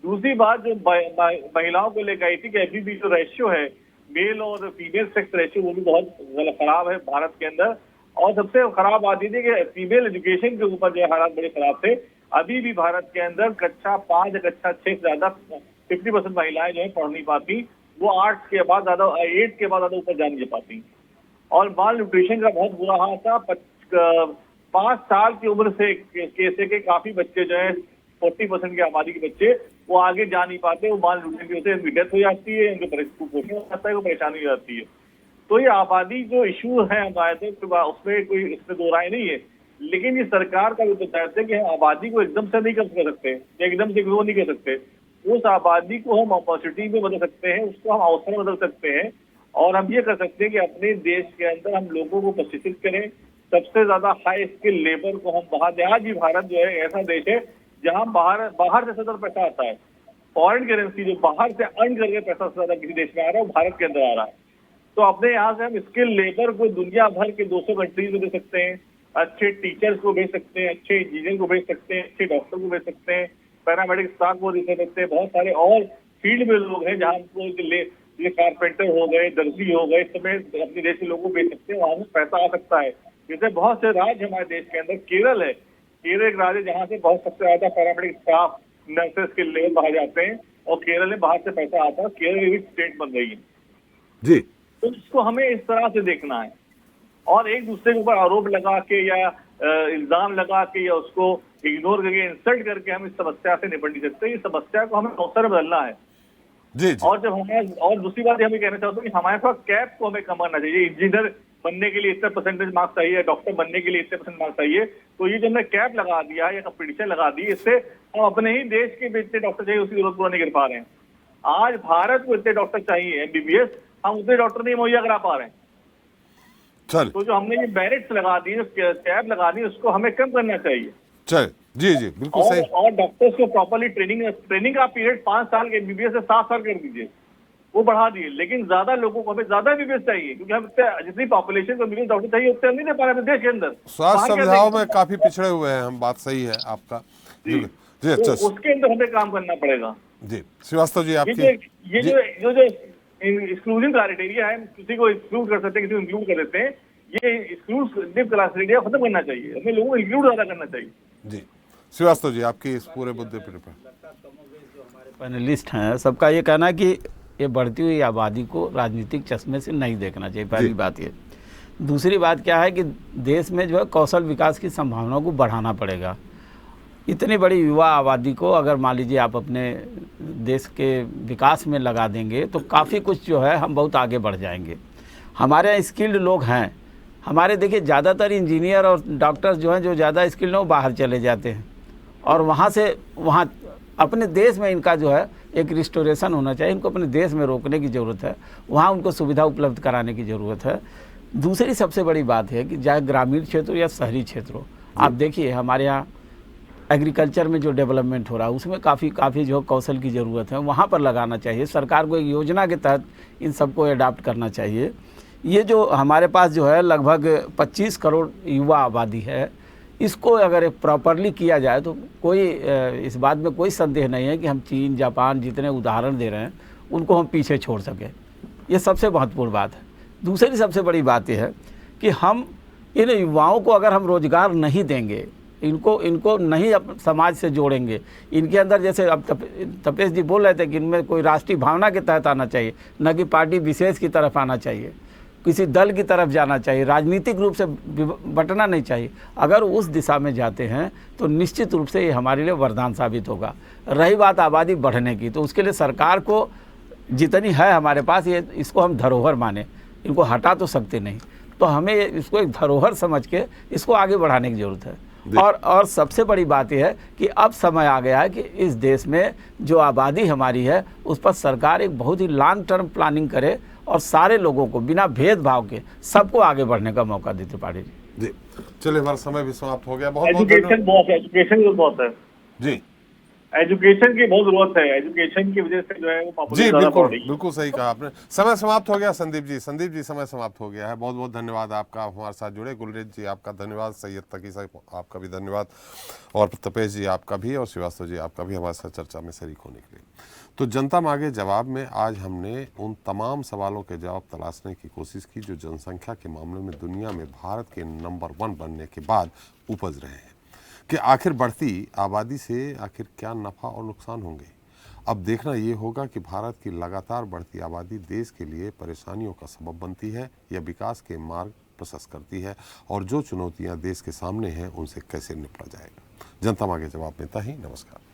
दूसरी बात जो महिलाओं को लेकर आई थी कि अभी भी जो रेशियो है मेल और फीमेल सेक्स रेशियो, वो भी बहुत खराब है भारत के अंदर। और सबसे खराब बात ये थी कि फीमेल एजुकेशन के ऊपर जो हालात बड़े खराब थे। अभी भी भारत के अंदर कक्षा 5 या कक्षा 6 से ज्यादा 50% महिलाएं जो है पढ़ नहीं पाती, वो 8 के बाद ज्यादा ऊपर जा नहीं पाती। और माल न्यूट्रिशन का बहुत बुरा हाल था। 5 साल की उम्र से के काफी बच्चे जो है, 40% की आबादी के बच्चे, वो आगे जा नहीं पाते, वो माल न्यूट्रिशन की वजह से उनकी डेथ हो जाती है, उनके कुपोषण हो जाता है, वो परेशानी हो जाती है। तो ये आबादी जो इशू है हमारे, उसमें कोई इसमें दो राय नहीं है। लेकिन ये सरकार का भी तो चाहते हैं कि हम आबादी को एकदम से नहीं कम कर सकते, एकदम से ग्रो नहीं कर सकते। उस आबादी को हम अपॉर्चुनिटी में बदल सकते हैं, उसको हम अवसर में बदल सकते हैं, और हम ये कर सकते हैं कि अपने देश के अंदर हम लोगों को प्रशिक्षित करें, सबसे ज्यादा हाई स्किल लेबर को हम बाहर दे। आज भी भारत जो है ऐसा देश है जहां बाहर से ज्यादा पैसा आता है, फॉरेन करेंसी जो बाहर से अर्न करके पैसा से ज्यादा किसी देश में आ रहा है वो भारत के अंदर आ रहा है। तो अपने यहाँ से हम स्किल लेबर को दुनिया भर के 200 कंट्रीज में दे सकते हैं, अच्छे टीचर्स को भेज सकते हैं, अच्छे इंजीनियर को भेज सकते हैं, अच्छे डॉक्टर को भेज सकते हैं, पैरामेडिक स्टाफ को दे सकते हैं। बहुत सारे और फील्ड में लोग हैं जहाँ हमको कारपेंटर हो गए, दर्जी हो गए, समय अपने देश के लोगों को भेज सकते हैं, वहां से पैसा आ सकता है। जैसे बहुत से राज्य हमारे देश के अंदर, केरल है, केरल एक राज्य जहाँ से बहुत सबसे ज्यादा पैरामेडिक स्टाफ, नर्सेस के लेवल बाहर जाते हैं, और केरल में बाहर से पैसा आता है, केरल एक स्टेट बन रही है जी। तो इसको हमें इस तरह से देखना है, और एक दूसरे के ऊपर आरोप लगा के या इल्जाम लगा के या उसको इग्नोर करके, इंसल्ट करके हम इस समस्या से निपट नहीं सकते। इस समस्या को हमें अवसर बदलना है। जी जी। और जब हमें, और दूसरी बात हम ये कहना चाहते हैं कि हमारे पास कैप को हमें कम करना चाहिए। इंजीनियर बनने के लिए इतने परसेंटेज मार्क्स चाहिए, डॉक्टर बनने के लिए इतने % मार्क्स चाहिए, तो ये जो हमने कैप लगा दिया है या कंपटीशन लगा दी, इससे हम अपने ही देश के जितने डॉक्टर चाहिए उसकी जरूरत पूरा नहीं कर पा रहे हैं। आज भारत को इतने डॉक्टर चाहिए MBBS, हम उतने डॉक्टर नहीं मुहैया करा पा रहे हैं। चल तो जो हमने ये बैरिट्स लगा दी, जो कैप लगा दी, उसको हमें कम करना चाहिए। चल जी जी बिल्कुल सही। और डॉक्टर्स को प्रॉपर्ली ट्रेनिंग का पीरियड 5 साल के MBBS से 7 साल कर दीजिए, वो बढ़ा दिए। लेकिन ज्यादा लोगों को हमें ज्यादा MBBS चाहिए, क्योंकि हम जितनी पॉपुलेशन को MBBS डॉक्टर चाहिए उतने हम नहीं दे पा रहे हैं देश के अंदर। स्वास्थ्य सुविधाओं में काफी पिछड़े हुए हैं हम, बात सही है आपका जी। अच्छा, तो उसके अंदर हमें काम करना पड़ेगा जी। श्रीवास्तव जी आपकी ये जो एक्सक्लूसिव क्राइटेरिया है, किसी को एक्सक्लूड कर सकते हैं, किसी को इंक्लूड कर देते हैं, ये एक्सक्लूसिव क्राइटेरिया खत्म करना चाहिए, हमें लोगों को इंक्लूड ज्यादा करना चाहिए। जी। श्रीवास्तव जी आपकी इस पूरे मुद्दे पर पैनलिस्ट हैं, सबका ये कहना है कि ये बढ़ती हुई आबादी को राजनीतिक चश्मे से नहीं देखना चाहिए, पहली बात ये। दूसरी बात क्या है कि देश में जो है कौशल विकास की संभावनाओं को बढ़ाना पड़ेगा। इतनी बड़ी युवा आबादी को अगर मान लीजिए आप अपने देश के विकास में लगा देंगे तो काफ़ी कुछ जो है हम बहुत आगे बढ़ जाएंगे। हमारे यहाँ स्किल्ड लोग हैं, हमारे देखिए ज़्यादातर इंजीनियर और डॉक्टर्स जो हैं, जो ज़्यादा स्किल्ड हैं वो बाहर चले जाते हैं, और वहाँ से वहाँ अपने देश में इनका जो है एक रिस्टोरेशन होना चाहिए। इनको अपने देश में रोकने की ज़रूरत है, वहाँ उनको सुविधा उपलब्ध कराने की ज़रूरत है। दूसरी सबसे बड़ी बात है कि चाहे ग्रामीण क्षेत्र या शहरी क्षेत्र हो, आप देखिए हमारे यहाँ एग्रीकल्चर में जो डेवलपमेंट हो रहा है उसमें काफ़ी जो कौशल की ज़रूरत है, वहाँ पर लगाना चाहिए। सरकार को एक योजना के तहत इन सबको अडाप्ट करना चाहिए। ये जो हमारे पास जो है लगभग 25 करोड़ युवा आबादी है, इसको अगर प्रॉपरली किया जाए तो कोई इस बात में कोई संदेह नहीं है कि हम चीन, जापान जितने उदाहरण दे रहे हैं उनको हम पीछे छोड़ सकें। ये सबसे महत्वपूर्ण बात है। दूसरी सबसे बड़ी बात यह है कि हम इन युवाओं को अगर हम रोज़गार नहीं देंगे, इनको नहीं समाज से जोड़ेंगे, इनके अंदर जैसे अब तपेश जी बोल रहे थे कि इनमें कोई राष्ट्रीय भावना के तहत आना चाहिए, न कि पार्टी विशेष की तरफ आना चाहिए, किसी दल की तरफ जाना चाहिए, राजनीतिक रूप से बंटना नहीं चाहिए। अगर उस दिशा में जाते हैं तो निश्चित रूप से ये हमारे लिए वरदान साबित होगा। रही बात आबादी बढ़ने की, तो उसके लिए सरकार को जितनी है हमारे पास, ये इसको हम धरोहर माने, इनको हटा तो सकते नहीं, तो हमें इसको एक धरोहर समझ के इसको आगे बढ़ाने की ज़रूरत है। और सबसे बड़ी बात यह है कि अब समय आ गया है कि इस देश में जो आबादी हमारी है उस पर सरकार एक बहुत ही लॉन्ग टर्म प्लानिंग करे और सारे लोगों को बिना भेदभाव के सबको आगे बढ़ने का मौका दे। त्रिपाठी जी चलिए, हमारा समय भी समाप्त हो गया। बहुत एजुकेशन बहुत है जी, एजुकेशन की बहुत जरूरत है, एजुकेशन की वजह से जो है वो जी बिल्कुल सही कहा आपने। समय समाप्त हो गया। संदीप जी समय समाप्त हो गया है। बहुत बहुत धन्यवाद आपका, हमारे साथ जुड़े। गुलरेज जी आपका धन्यवाद, सैयद तकी साहब आपका भी धन्यवाद, और तपेश जी आपका भी, और श्रीवास्तव जी आपका भी हमारे साथ चर्चा में शरीक होने के लिए। तो जनता मांगे जवाब में आज हमने उन तमाम सवालों के जवाब तलाशने की कोशिश की जो जनसंख्या के मामले में दुनिया में भारत के नंबर 1 बनने के बाद उपज रहे हैं, कि आखिर बढ़ती आबादी से आखिर क्या नफ़ा और नुकसान होंगे। अब देखना ये होगा कि भारत की लगातार बढ़ती आबादी देश के लिए परेशानियों का सबब बनती है या विकास के मार्ग प्रशस्त करती है, और जो चुनौतियां देश के सामने हैं उनसे कैसे निपटा जाएगा। जनता मांगे जवाब में था ही। नमस्कार।